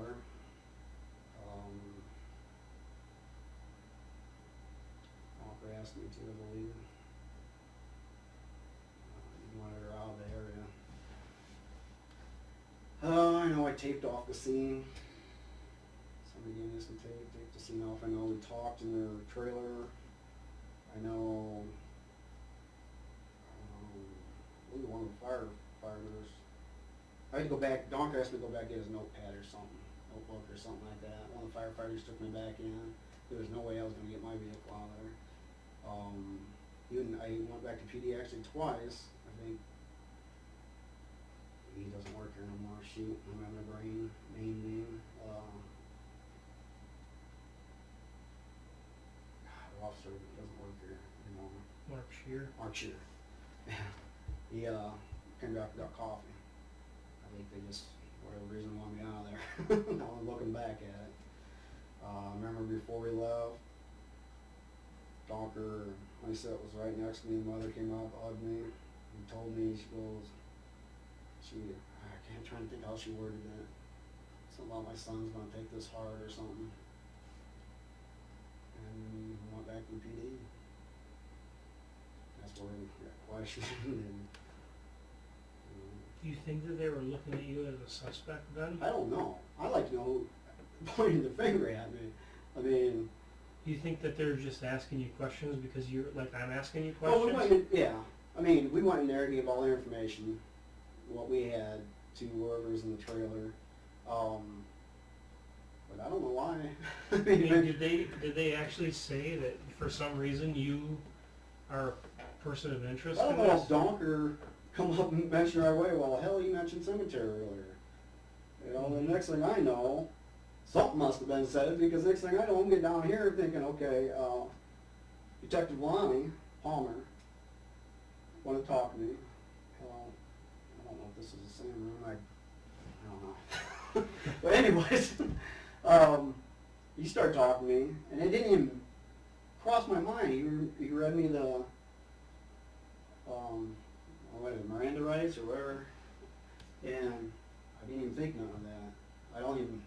asked me to, I believe. You wanted her out of the area. I know I taped off the scene. Somebody gave me some tape, taped the scene off. I know we talked in their trailer. I know one of the firefighters. I had to go back, Donker asked me to go back and get his notepad or something, notebook or something like that. One of the firefighters took me back in. There was no way I was going to get my vehicle out of there. I went back to PD actually twice. I think he doesn't work here no more. Shoot, I'm having a brain main name. The officer doesn't work here anymore. Mark Shear. Mark Shear. He came back and got coffee. I think they just, for whatever reason, wanted me out of there. Now I'm looking back at it. I remember before we left, Donker, my set was right next to me. Mother came up, hugged me, and told me, she goes, I can't try to think how she worded it. Something about my son's going to take this hard or something. And we went back to the PD. That's where we got questioned. And, do you think that they were looking at you as a suspect then? I don't know. I like to know who pointing the finger at me. I mean, do you think that they're just asking you questions because you're like I'm asking you questions? Well, we went in, yeah. I mean, we went in there and gave all the information, what we had, to whoever's in the trailer. But I don't know why. I mean, did they actually say that for some reason you are a person of interest? I don't know if Donker come up and mention right away, well, hell, you mentioned cemetery earlier. You know, the next thing I know, something must have been said, because next thing I know, I'm getting down here thinking, okay, Detective Lonnie Palmer wanted to talk to me. I don't know if this is the same room. I don't know. But anyways, he started talking to me, and it didn't even cross my mind. He read me the what is it, Miranda rights or whatever, and I didn't even think none of that. I didn't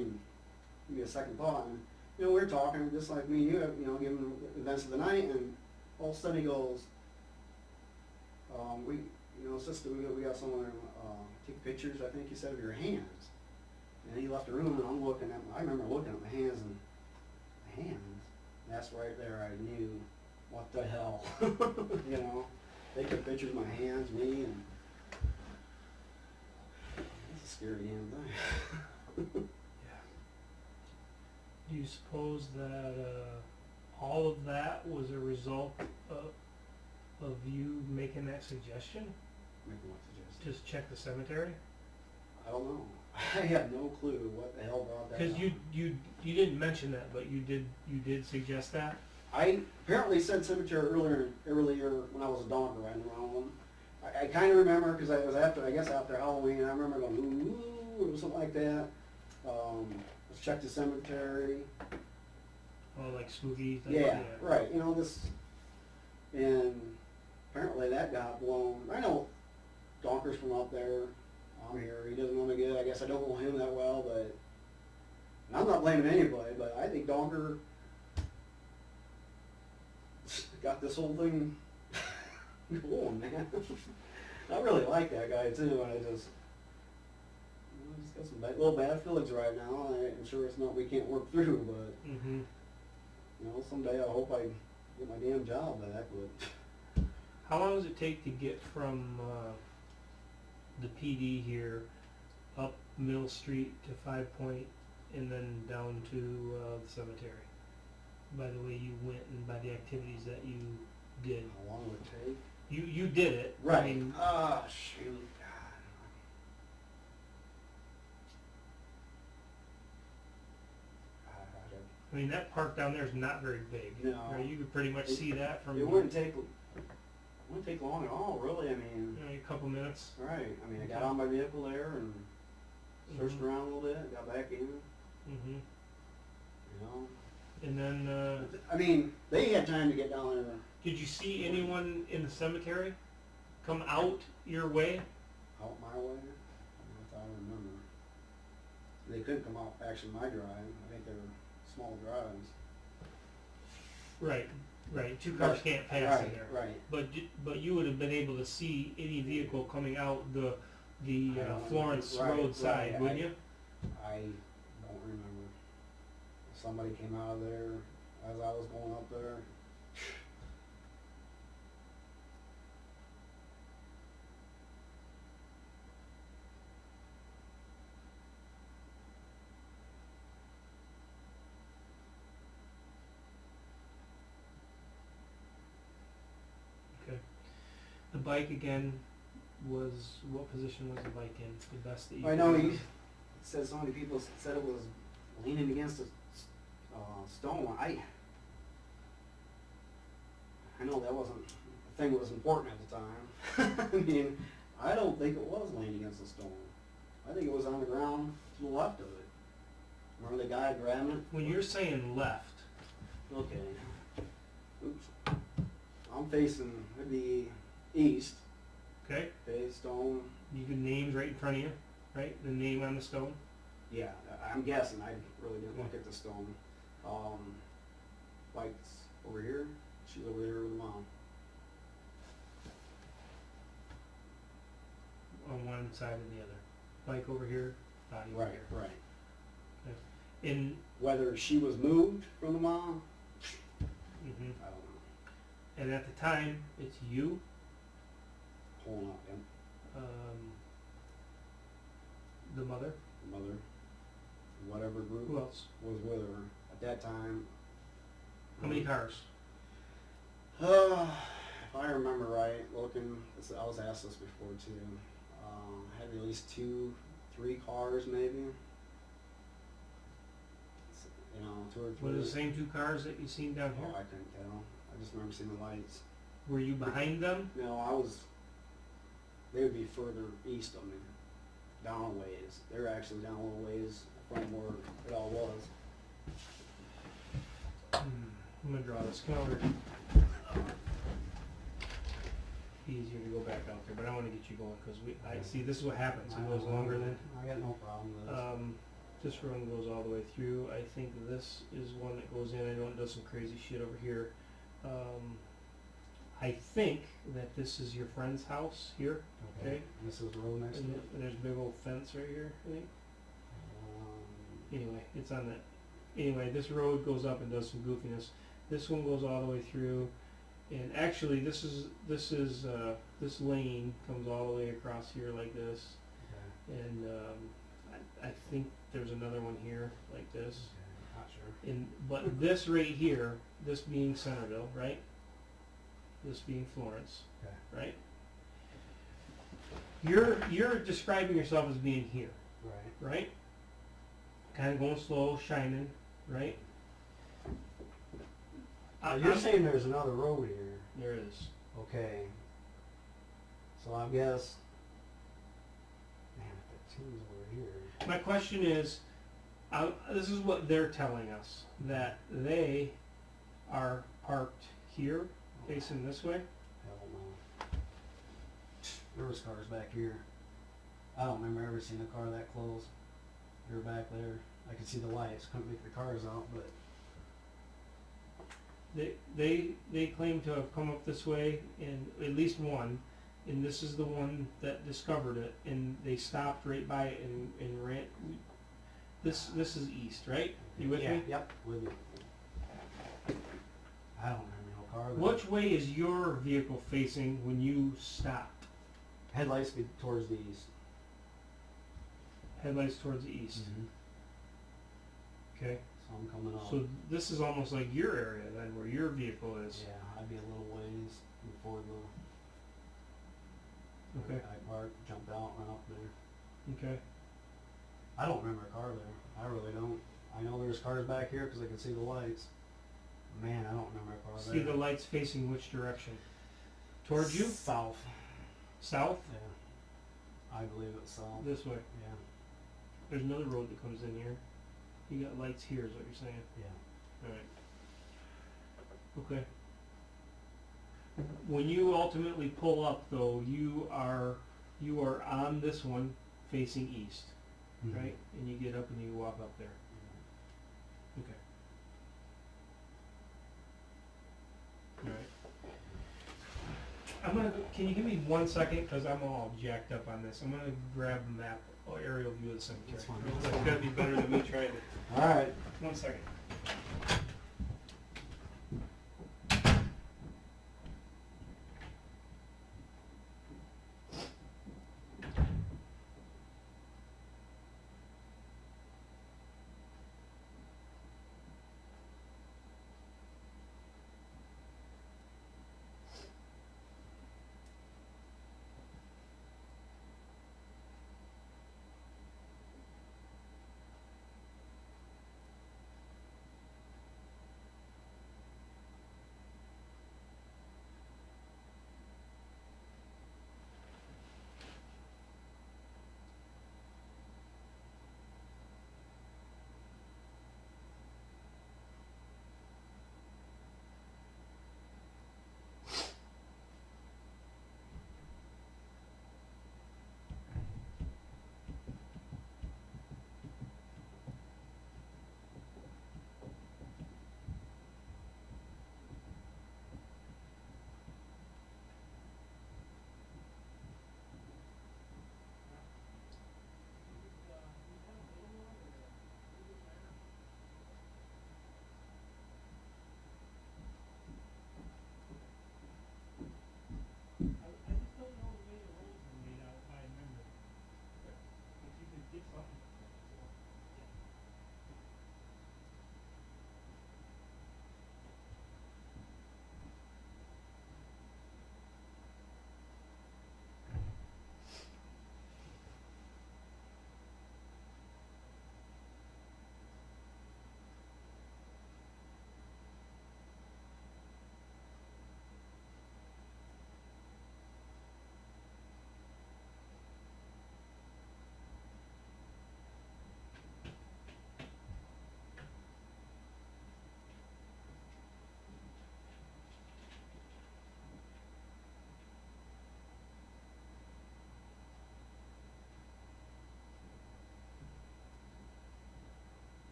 even give me a second thought. And, we were talking just like me and you, giving events of the night, and all of a sudden he goes, sister, we got someone take pictures, I think he said, of your hands. And he left the room, and I remember looking at my hands, and my hands, and that's right there, I knew, what the hell, They took pictures of my hands, me, and that's a scary damn thing. Yeah. Do you suppose that all of that was a result of you making that suggestion? Making what suggestion? Just check the cemetery? I don't know. I have no clue what the hell brought that up. Because you didn't mention that, but you did suggest that? I apparently said cemetery earlier when I was a Donker riding around them. I kind of remember, because it was after Halloween, I remember going, ooh, or something like that. Let's check the cemetery. Oh, like spooky? Yeah, right. And apparently that got blown. I know Donker's from up there. I'm here. He doesn't know me good. I guess I don't know him that well, but and I'm not blaming anybody, but I think Donker got this whole thing going, man. I really like that guy too, and I just got some little bad feelings right now. I'm sure it's not we can't work through, but someday I hope I get my damn job back. But how long does it take to get from the PD here up Mill Street to 5 Point and then down to the cemetery? By the way you went and by the activities that you did. How long would it take? You did it. Right. I mean, shoot. I mean, that park down there is not very big. No. Right? You could pretty much see that from... It wouldn't take long at all, really. I mean... a couple minutes. Right. I mean, I got on my vehicle there and searched around a little bit, got back in. Mm-hmm. And then... I mean, they had time to get down there. Did you see anyone in the cemetery come out your way? Out my way? If I remember. They couldn't come out actually my drive. I think they were small drives. Right, right. Two cars can't pass in there. Right. But you would have been able to see any vehicle coming out the Florence Road side, wouldn't you? I don't remember. Somebody came out of there as I was going up there. Okay. The bike again was, what position was the bike in? The best that you I could know remember? he said so many people said it was leaning against a stone. I know that wasn't the thing that was important at the time. I mean, I don't think it was leaning against a stone. I think it was on the ground to the left of it. Remember the guy grabbing it? When you're saying left, Okay. Oops. I'm facing the east. okay, Okay, stone. you can names right in front of you, right? The name on the stone. Yeah, I'm guessing. I really didn't look at the stone. Bike's over here. She's over there with mom. On one side and the other. Bike over here, body over Right, here. right. In, Whether she was moved from the mom, mhm. I don't know. And at the time, it's you, Pulling up, him, the mother. mother, whatever group Who else? was with her at that time. How many cars? If I remember right, looking, I was asked this before too. Had at least 2, 3 cars maybe. You know, 2 or 3. Were it the same 2 cars that you seen down Oh, here? I couldn't tell. I just remember seeing the lights. Were you behind them? No, they would be further east of me, down a ways. They were actually down a little ways from where it all was. I'm gonna draw this. Come over. Be easier to go back out there, but I want to get you going because I see this is what happens. It goes longer than. I got no problem with this. This run goes all the way through. I think this is one that goes in. I know it does some crazy shit over here. I think that this is your friend's house here. Okay. This is the road next to And it. there's a big old fence right here, I think. Um, Anyway, it's on that. Anyway, this road goes up and does some goofiness. This one goes all the way through, and actually, this this lane comes all the way across here like this, okay. and I think there's another one here like this. Okay. Not sure. And but this right here, this being Centerville, right? This being Florence, Okay. right? You're describing yourself as being here, Right. right? Kind of going slow, shining, right? You're saying there's another road here. There is. Okay. So I guess. Man, if that tune's over here. My question is, this is what they're telling us, that they are parked here, facing this way. Hell no. There was cars back here. I don't remember ever seeing a car that close. They were back there. I could see the lights. Couldn't make the cars out, but They claim to have come up this way, and at least one, and this is the one that discovered it, and they stopped right by it and ran. This is east, right? You with yeah, me? Yep, with you. I don't remember no car. Which way is your vehicle facing when you stopped? Headlights be towards the east. Headlights towards the east. Okay. So I'm coming up. So this is almost like your area then, where your vehicle is. Yeah, I'd be a little ways before the. Okay. I parked, jumped out, went up there. Okay. I don't remember a car there. I really don't. I know there's cars back here because I can see the lights. Man, I don't remember a car there. See the lights facing which direction? Towards you? South. South? Yeah. I believe it's south. This way. Yeah. There's another road that comes in here. You got lights here is what you're saying. Yeah. Alright. Okay. When you ultimately pull up though, you are on this one facing east, right? And you get up and you walk up there. Okay. Alright. Can you give me 1 second, because I'm all jacked up on this. I'm gonna grab a map, or aerial view of the cemetery. That's fine. It's gotta be better than me trying to. Alright. 1 second.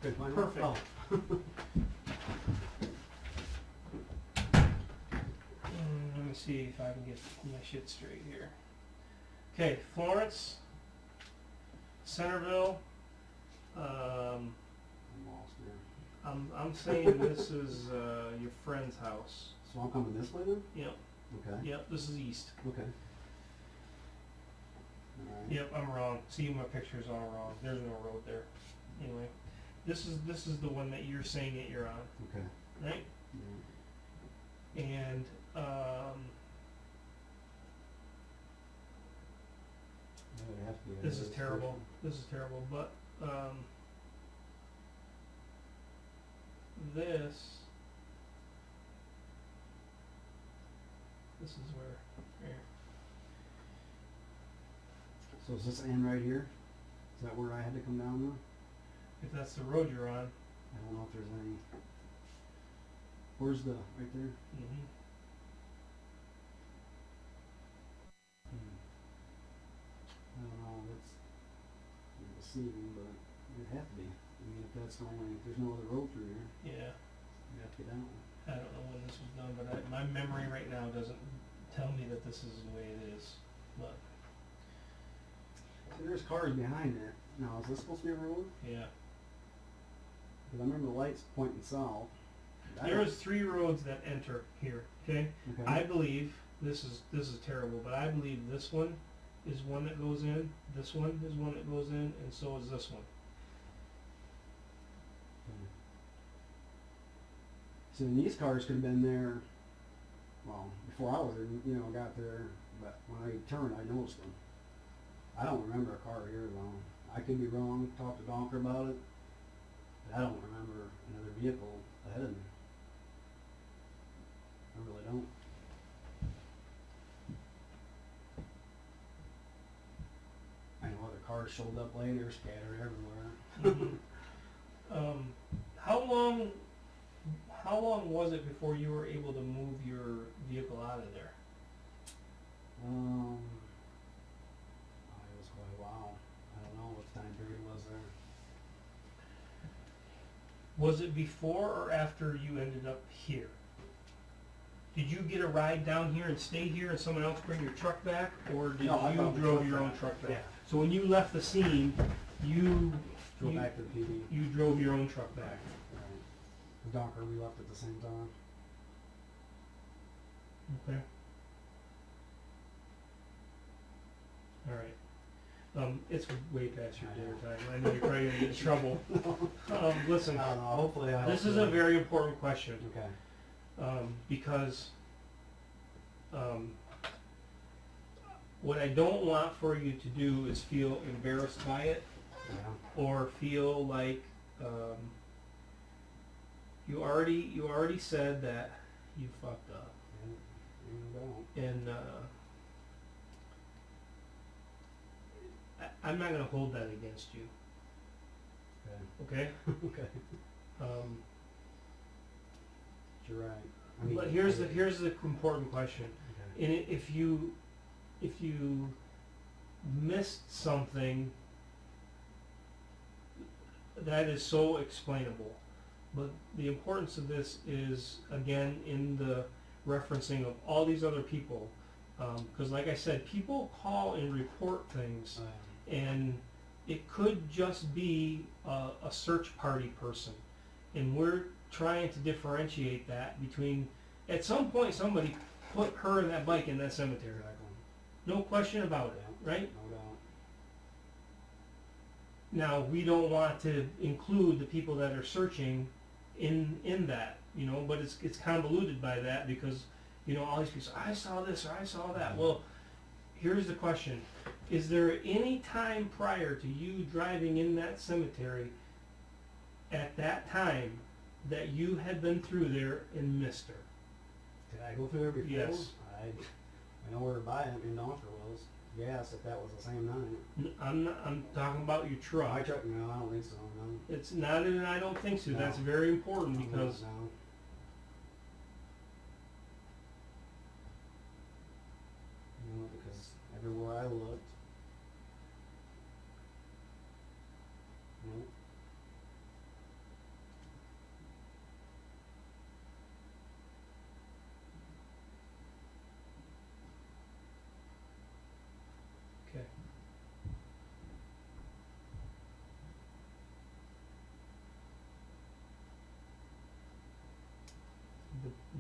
Good find. Perfect. Oh. Let me see if I can get my shit straight here. Okay, Florence, Centerville. I'm lost here. I'm saying this is your friend's house. So I'm coming this way then? Yep. Okay. Yep. This is east. Okay. Alright. Yep. I'm wrong. See, my picture's all wrong. There's no road there. Anyway, this is the one that you're saying that you're on, Okay. right? Yeah. And Yeah, it'd have to be this is terrible. This is terrible. But this is where here. So is this end right here? Is that where I had to come down though? If that's the road you're on. I don't know if there's any. Where's the, right there? Mm-hmm. I don't know, that's deceiving, but it'd have to be. I mean, if that's the only, if there's no other road through here, Yeah. you have to get down. I don't know when this was done, but my memory right now doesn't tell me that this is the way it is. But See, there's cars behind it. Now, is this supposed to be a road? yeah, Because I remember the lights pointing south. there's 3 roads that enter here. Okay, Okay. I believe this is terrible, but I believe this one is one that goes in. This one is one that goes in, and so is this one. Okay. So then these cars could have been there, well, before I was, got there, but when I turned, I noticed them. I don't remember a car here though. I could be wrong, talk to Donker about it, but I don't remember another vehicle ahead of me. I really don't. I know other cars showed up later, scattered everywhere. How long was it before you were able to move your vehicle out of there? It was quite a while. I don't know what time period was there. Was it before or after you ended up here? Did you get a ride down here and stay here and someone else bring your truck back, or did No, I you brought my drove truck your own back. truck back? Yeah. So when you left the scene, you Drove back to the PD. you drove your own truck back. Right. The Docker, we left at the same time. Okay. All right. It's way past your dinner time. I know you're probably gonna get in trouble. Listen, I don't know. Hopefully, this is a very important question. Okay. Because what I don't want for you to do is feel embarrassed by it, Yeah. or feel like you already said that you fucked up, You don't. and I'm not gonna hold that against you. Okay. Okay. Okay. You're right. But here's the important question. Okay. And if you missed something that is so explainable, but the importance of this is again in the referencing of all these other people, because like I said, people call and report things, and it could just be a search party person, and we're trying to differentiate that between, at some point somebody put her and that bike in that cemetery. Exactly. No question about it, right? No doubt. Now, we don't want to include the people that are searching in that, you know, but it's convoluted by that because, you know, all these people say, I saw this or I saw that. Well, here's the question. Is there any time prior to you driving in that cemetery at that time that you had been through there and missed her? Did I go through there before? Yes. I know where to buy it in Donker was. Yes, if that was the same night. I'm talking about your truck. My truck, no, I don't think so, no. It's not, and I don't think so. No. That's very important because No. You know, because everywhere I looked, no. okay.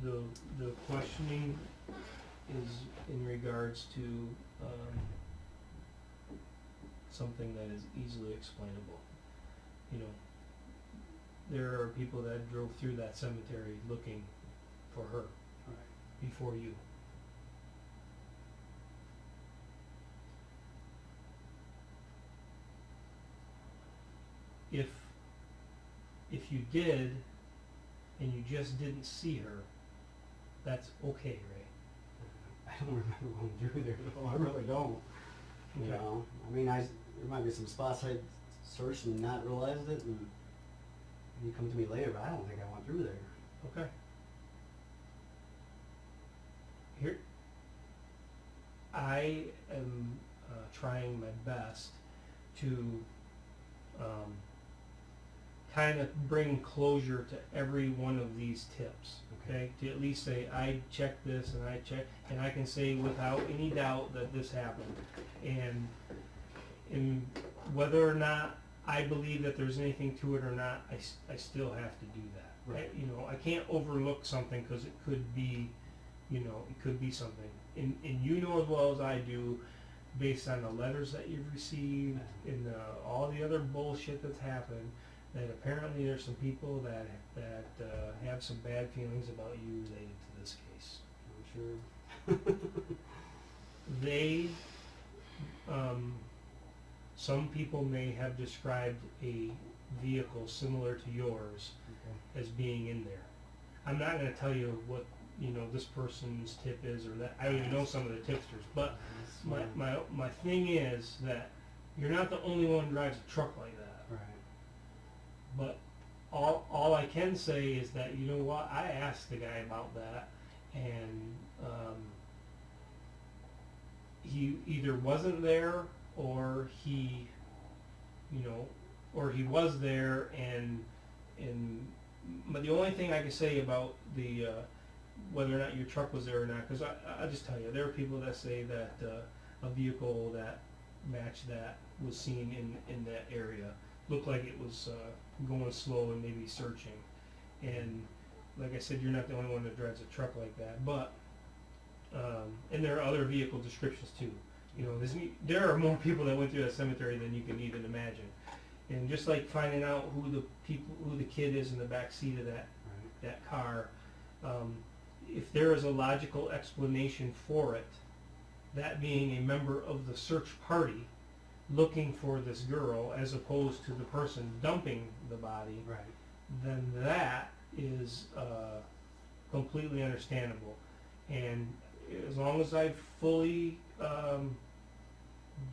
The questioning is in regards to something that is easily explainable. You know, there are people that drove through that cemetery looking for her Right. before you. If you did and you just didn't see her, that's okay, Ray. I don't remember going through there though, I really don't. You Okay. know, I mean, there might be some spots I searched and not realized it, and you come to me later, but I don't think I went through there. Okay. Here, I am trying my best to kind of bring closure to every one of these tips. Okay, to at least say I checked this and I checked, and I can say without any doubt that this happened, and whether or not I believe that there's anything to it or not, I still have to do that. Right. You know, I can't overlook something because it could be, you know, it could be something, and you know as well as I do, based on the letters that you've received and all the other bullshit that's happened, that apparently there's some people that have some bad feelings about you related to this case. I'm sure. They, some people may have described a vehicle similar to yours Okay. as being in there. I'm not going to tell you what, you know, this person's tip is or that. I don't even know some of the tipsters, but my thing is that you're not the only one who drives a truck like that. Right. But all I can say is that, you know what, I asked the guy about that, and he either wasn't there, or he, you know, or he was there, and but the only thing I can say about the whether or not your truck was there or not, because I'll just tell you, there are people that say that a vehicle that matched that was seen in that area, looked like it was going slow and maybe searching. And like I said, you're not the only one that drives a truck like that, but and there are other vehicle descriptions too. You know, there are more people that went through that cemetery than you can even imagine. And just like finding out who the kid is in the back seat of that car, if there is a logical explanation for it, that being a member of the search party looking for this girl as opposed to the person dumping the body, Right. then that is completely understandable. And as long as I've fully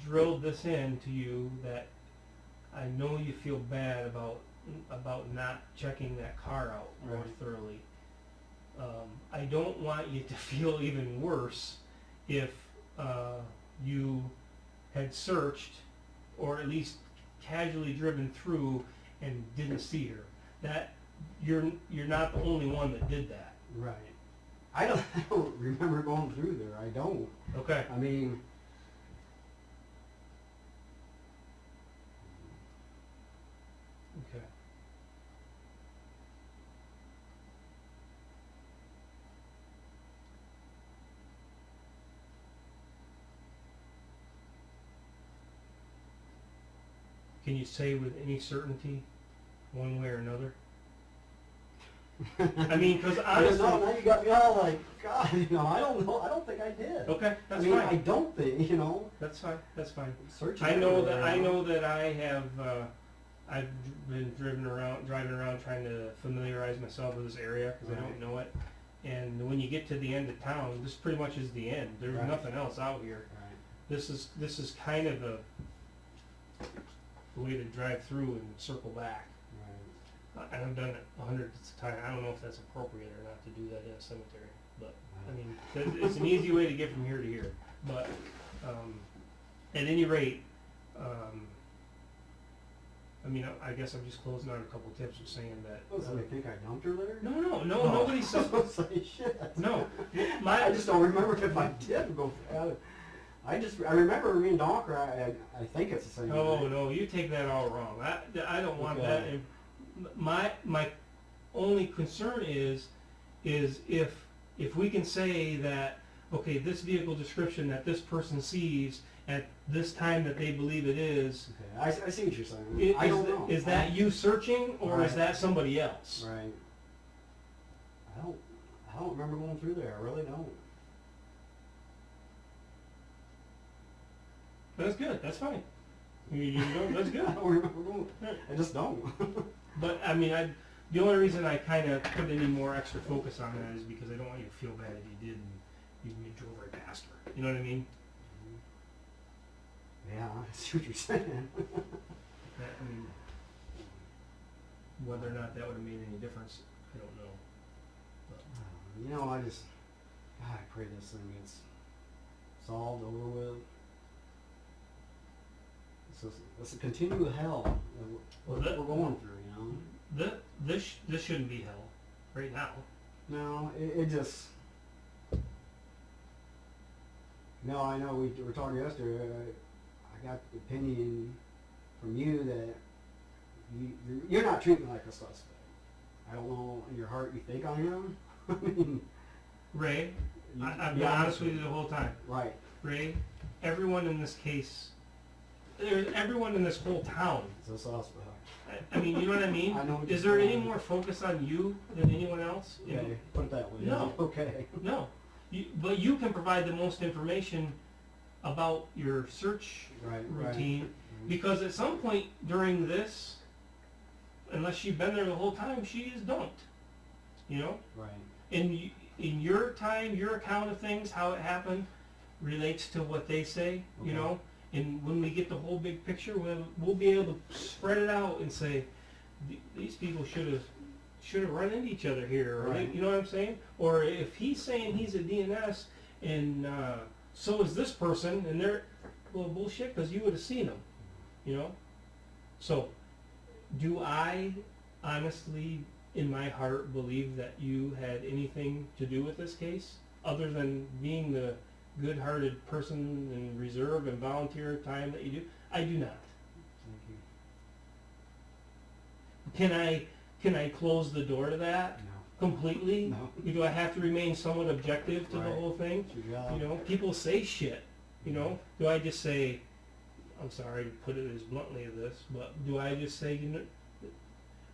drilled this into you, that I know you feel bad about not checking that car out more Right. thoroughly. I don't want you to feel even worse if you had searched, or at least casually driven through and didn't see her. That you're not the only one that did that. Right. I don't remember going through there. I don't. Okay. I mean, Okay. Can you say with any certainty, one way or another? I mean, because I don't honestly, know. Now you got me all like, God, you know, I don't know. I don't think I did. okay, that's I mean, fine. I don't think, you know. That's fine. That's fine. Searching I know everywhere, that you I have. I've been driving around trying to familiarize myself with this area because I don't know it. And when you get to the end of town, this pretty much is the end. There's Right. nothing else out here. Right. This is kind of the way to drive through and circle back. Right. And I've done it hundreds of times. I don't know if that's appropriate or not to do that in a cemetery, but I mean, it's an easy way to get from here to here. But at any rate, I mean, I guess I'm just closing out a couple tips of saying that. Oh, so they think I dumped her there? No, Oh. nobody says. I was like, shit. No, I just don't remember if I did go. I remember me and Donker. I think it's the same. Oh thing. no, you take that all wrong. I don't want Okay. that. And my only concern is if we can say that, okay, this vehicle description that this person sees at this time that they believe it is. Okay, I see what you're saying. I don't know. Is that you searching, or is Right. that somebody else? Right. I don't remember going through there. I really don't. That's good. That's fine. You know, that's I good. don't remember going. I just don't. But I mean, the only reason I kind of put any more extra focus on that is because I don't want you to feel bad if you did and you drove right past her. You know what I mean? Yeah, I see what you're saying. I mean, whether or not that would have made any difference, I don't know. But, You know, God, I pray this thing gets solved, over with. It's a continual hell Well, we're going through, you know. this shouldn't be hell right now. No, it just. No, I know we were talking yesterday. I got the opinion from you that you're not treating me like a suspect. I don't know in your heart you think I am. I mean, Ray, I've been honest with you the whole time. Right. Ray, everyone in this case, everyone in this whole town. It's a suspect. I mean, you know what I mean? I know what Is you're there any saying. more focus on you than anyone else? Okay, put it that way. No. Okay. No. But you can provide the most information about your search Right. routine, Right. because at some point during this, unless she's been there the whole time, she is dumped. You know? Right. In your time, your account of things, how it happened, relates to what they say, you Okay. know? And when we get the whole big picture, we'll be able to spread it out and say, these people should have run into each other here, or Right. you know what I'm saying? Or if he's saying he's a DNS and so is this person, and they're, well, bullshit, because you would have seen them, you know. So, do I honestly, in my heart, believe that you had anything to do with this case, other than being the good-hearted person and reserve and volunteer time that you do? I do not. Thank you. Can I close the door to that No. completely? No. Do I have to remain somewhat objective to the Right. whole thing? It's your job. You know, people say shit. You know, do I just say, I'm sorry to put it as bluntly as this, but do I just say, you know,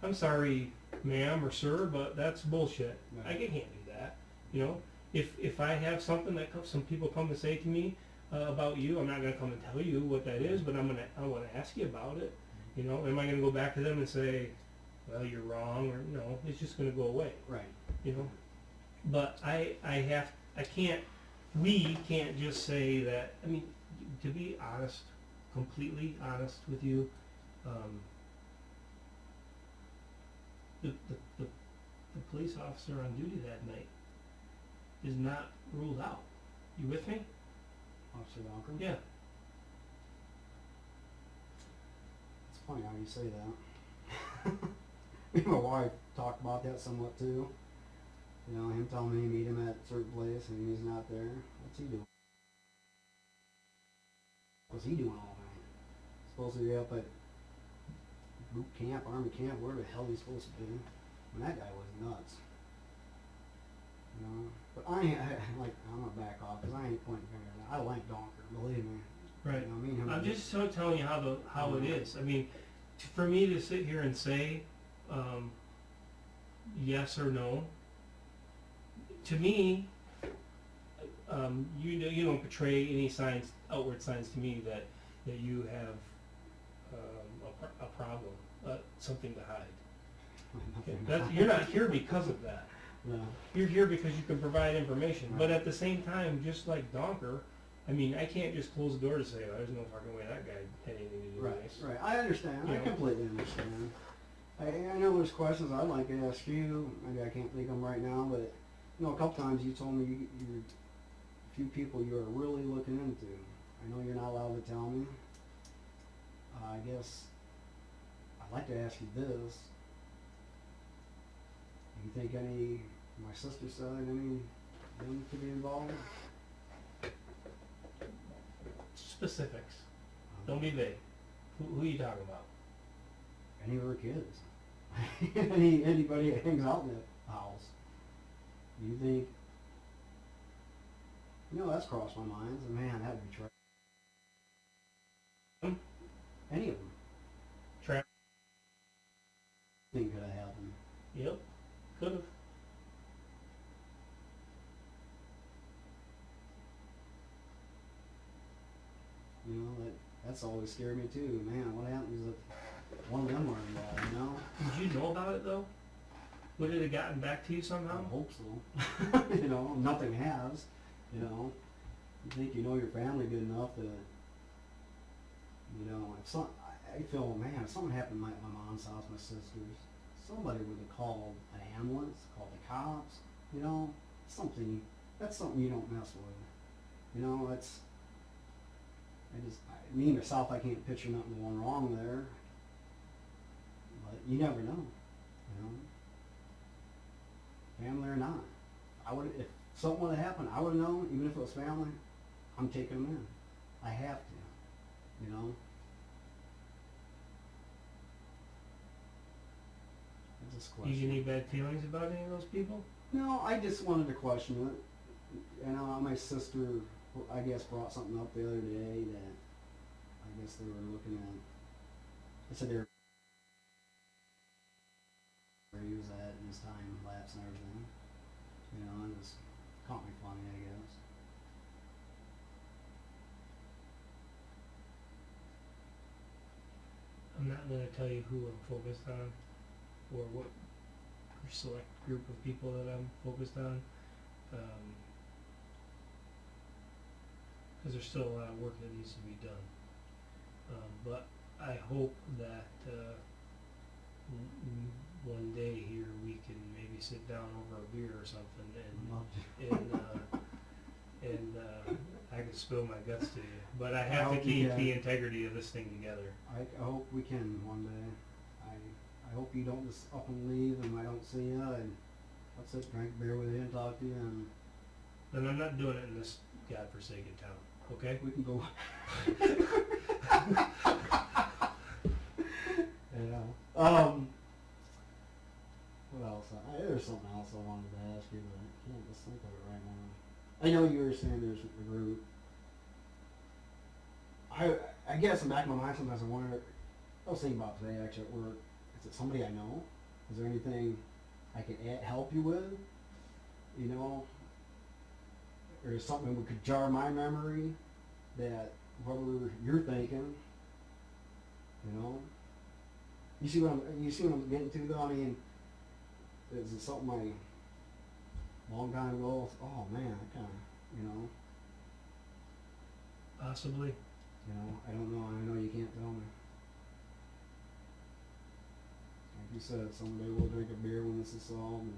I'm sorry, ma'am or sir, but that's bullshit. Right. I can't do that. You know, if I have something that some people come to say to me about you, I'm not going to come and tell you what that is, but I want to ask you about it. You know, am I going to go back to them and say, well, you're wrong, or no? It's just going to go away. Right. You know, but we can't just say that. I mean, to be honest, completely honest with you, the police officer on duty that night is not ruled out. You with me? Officer Walker? Yeah. It's funny how you say that. Me and my wife talked about that somewhat too. You know, him telling me to meet him at a certain place and he's not there. What's he doing? What's he doing all night? Supposed to be up at boot camp, army camp, where the hell he's supposed to be. And that guy was nuts. You know? But I'm gonna back off because I ain't pointing fingers. I like Donker, believe me. Right. You know, me and him I'm just telling you how it is. I mean, for me to sit here and say yes or no, to me, you don't portray any outward signs to me that you have a problem, something to hide. Okay? You're not here because of that. No. You're here because you can provide information. Right. But at the same time, just like Donker, I mean, I can't just close the door to say, oh, there's no fucking way that guy had anything to do with this. Right. I understand. I completely understand. I know there's questions I'd like to ask you. Maybe I can't think of them right now, but you know, a couple times you told me you're a few people you're really looking into. I know you're not allowed to tell me. I guess I'd like to ask you this. Do you think any, my sister said, any of them could be involved? Specifics. Don't be vague. Who are you talking about? Any of her kids. Anybody that hangs out in the house. Do you think, you know, that's crossed my mind. Man, that would be tragic. Any of them. Thing could have happened. Yep, could have. You know, that's always scared me too. Man, what happens if one of them were involved, you know? Did you know about it though? Would it have gotten back to you somehow? I hope so. You know, nothing has. You know, you think you know your family good enough to, you know, if I feel, man, if something happened at my mom's house, my sister's, somebody would have called an ambulance, called the cops, you know, that's something you don't mess with. You know, me myself, I can't picture nothing going wrong there, but you never know, you know, family or not. If something would have happened, I would have known, even if it was family, I'm taking them in. I have to, you know. Did you any bad feelings about any of those people? No, I just wanted to question it. And my sister, I guess, brought something up the other day that I guess they were looking at. They said they were where he was at and his time lapse and everything. You know, it just caught me funny, I guess. I'm not going to tell you who I'm focused on or what select group of people that I'm focused on, because there's still a lot of work that needs to be done. But I hope that one day here we can maybe sit down over a beer or something and I can spill my guts to you. But I have to keep the integrity of this thing together. I hope we can one day. I hope you don't just up and leave and I don't see you and I'll sit, drink beer with you and talk to you and... And I'm not doing it in this godforsaken town, okay? We can go... Yeah. What else? There's something else I wanted to ask you, but I can't just think of it right now. I know you were saying there's a group. I guess in the back of my mind sometimes I wonder, I was thinking about today actually at work, is it somebody I know? Is there anything I can help you with? You know? Or is something that could jar my memory that whatever you're thinking, you know? You see what I'm getting to though? I mean, is it something like a long time ago? Oh man, I kind of, you know. Possibly. You know, I don't know. I know you can't tell me. Like you said, someday we'll drink a beer when this is solved. And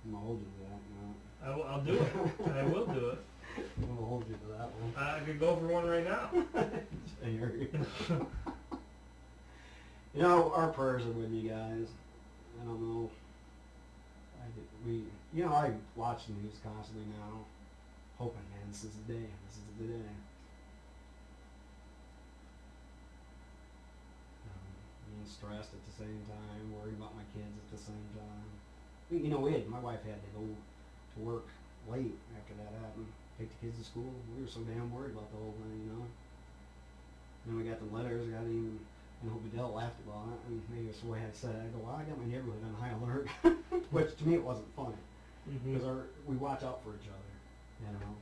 I'm gonna hold you to that, you know. I'll do it. I will do it. I'm gonna hold you to that one. I could go for one right now. I hear you. You know, our prayers are with you guys. I don't know. I watch the news constantly now, hoping, man, this is the day. This is the day. Being stressed at the same time, worried about my kids at the same time. You know, my wife had to go to work late after that happened. Take the kids to school. We were so damn worried about the whole thing, you know. Then we got the letters. I got even, Bedell laughed about it, and maybe that's the way I said it. I go, well, I got my neighborhood on high alert, which to me it wasn't funny, because we watch out for each other, you know.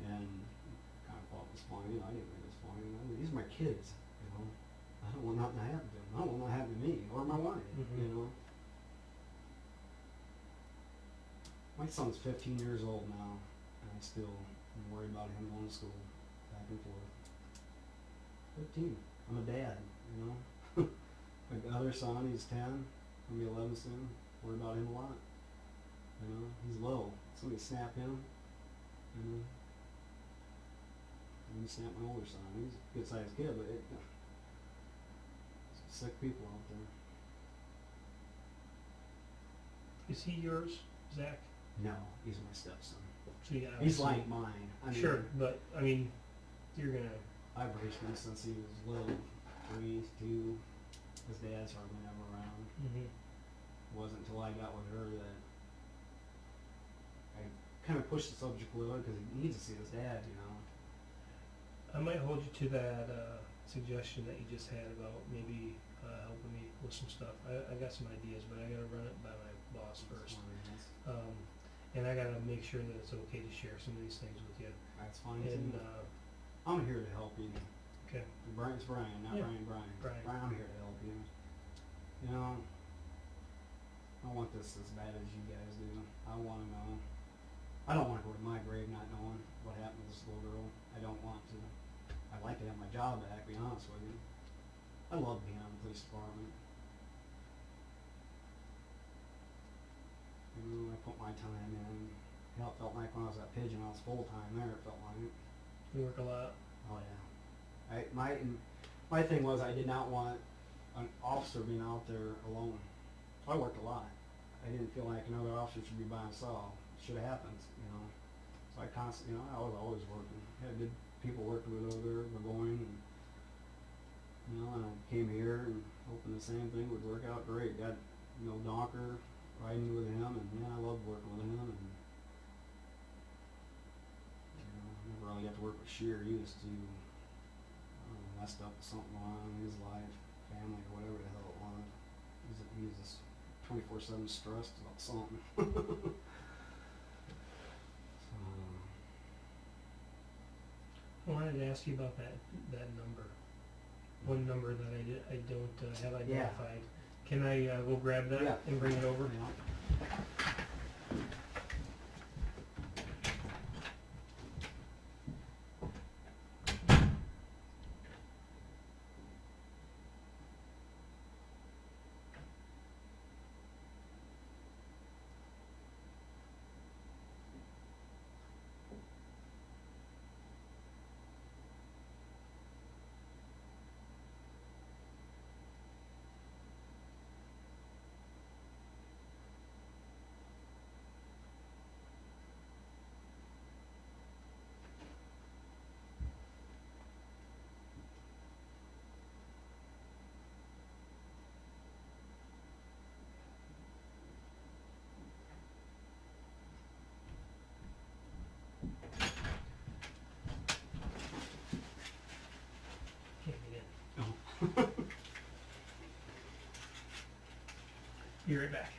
And kind of thought it was funny. I didn't think it was funny. I mean, these are my kids, you know. I don't want nothing to happen to them. I don't want nothing to happen to me or my wife, you know. My son's 15 years old now, and I still am worried about him going to school, back and forth. 15. I'm a dad, you know. My other son, he's 10, he'll be 11 soon. Worry about him a lot. You know, he's low. Somebody snap him, you know. And you snap my older son. He's a good sized kid, but some sick people out there. Is he yours, Zach? No, he's my stepson. So yeah, he's like mine. I mean, sure, but I mean, you're gonna. I've raised him since he was little, 3, 2. His dad's hardly ever around. It wasn't until I got with her that I kind of pushed the subject a little because he needs to see his dad, you know. I might hold you to that suggestion that you just had about maybe helping me with some stuff. I got some ideas, but I gotta run it by my boss first. And I gotta make sure that it's okay to share some of these things with you. That's fine. And I'm here to help you. Okay. It's Brian, not Brian. Brian, I'm here to help you. You know, I want this as bad as you guys do. I want to know. I don't want to go to my grave not knowing what happened to this little girl. I don't want to. I'd like to have my job back, to be honest with you. I love being on the police department. You know, I put my time in. Hell, it felt like when I was at Pigeon, I was full time there, it felt like. You work a lot. Oh yeah. My thing was I did not want an officer being out there alone. I worked a lot. I didn't feel like another officer should be by himself. It should have happened, you know. So I constantly, I was always working. I had good people working with over there, Burgoyne, and and I came here and hoping the same thing would work out great. Got Donker riding with him, and man, I loved working with him. And I never really got to work with Shear. He was too messed up with something going on in his life, family, or whatever the hell it was. He was just 24/7 stressed about something. I wanted to ask you about that number. One number that I don't have identified. Yeah. Can I go grab that and bring it over? Yeah. Be right back.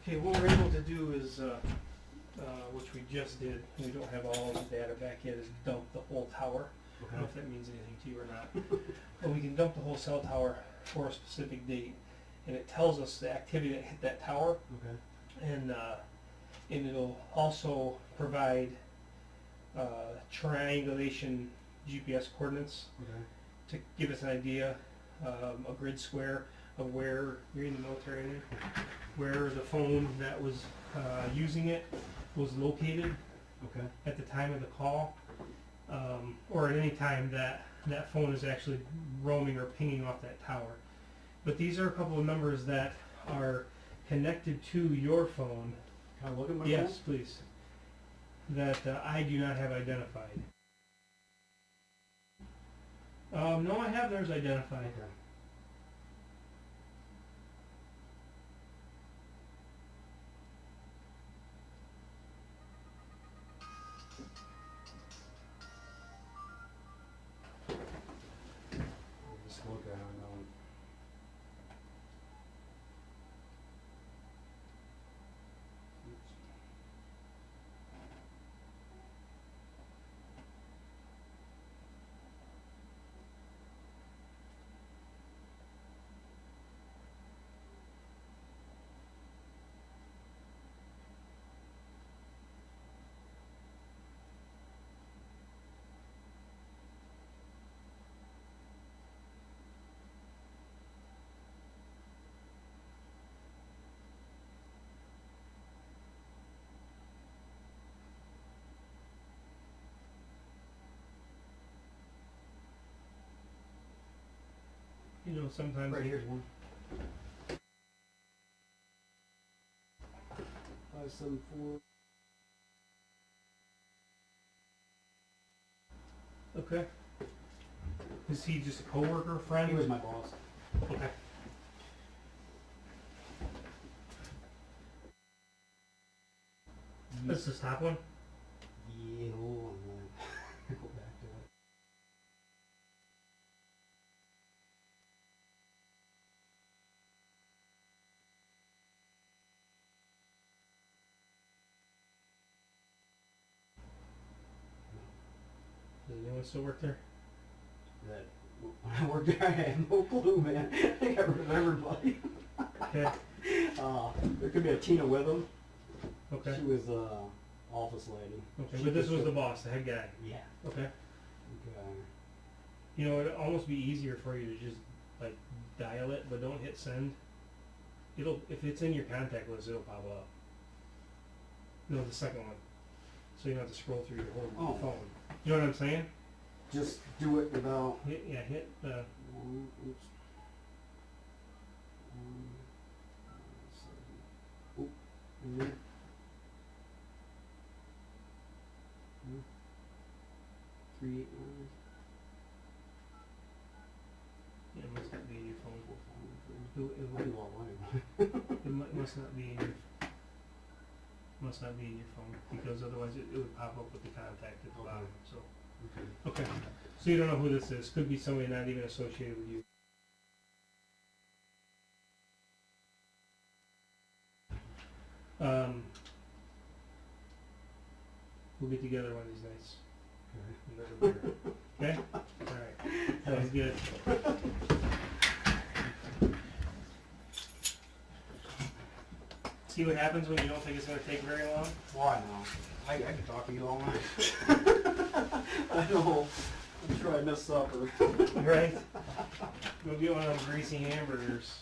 Okay, what we're able to do is, which we just did, we don't have all the data back yet, is dump the whole tower. I don't know if that means anything to you or not. But we can dump the whole cell tower for a specific date, and it tells us the activity that hit that tower. Okay. And it'll also provide triangulation GPS coordinates to give us an idea, a grid square of where you're in the military area, where the phone that was using it was located at the time of the call, or at any time that that phone is actually roaming or pinging off that tower. But these are a couple of numbers that are connected to your phone. Can I look at my phone? Yes, please. That I do not have identified. No, I have theirs identified. Okay. Just look at it. You know, sometimes Right here's one. 574. Okay. Is he just a coworker, friend? He was my boss. Okay. That's the top one? Yeah, hold on. Go back to it. Does anyone still work there? That when I worked there, I had no clue, man. I think I got rid of everybody. Okay. There could be a Tina with him. Okay. She was office lady. Okay, but this was the boss, the head guy. Yeah. Okay. Okay. You know, it'd almost be easier for you to just like dial it, but don't hit send. It'll, if it's in your contact list, it'll pop up. No, the second one. So you don't have to scroll through your whole phone. You know what I'm saying? Just do it without. Hit, yeah, hit the. Oops. Oop. And then. Create. Yeah, it must not be in your phone. I do all mine. It must not be in your. Must not be in your phone because otherwise it would pop up with the contact at the bottom. So. Okay. Okay. So you don't know who this is. Could be somebody not even associated with you. We'll get together one of these nights. Okay? Okay? Alright. Sounds good. See what happens when you don't think it's going to take very long? Well, I know. I could talk to you all night. I know. I'm sure I missed supper. Right? Go get one of those greasy hamburgers.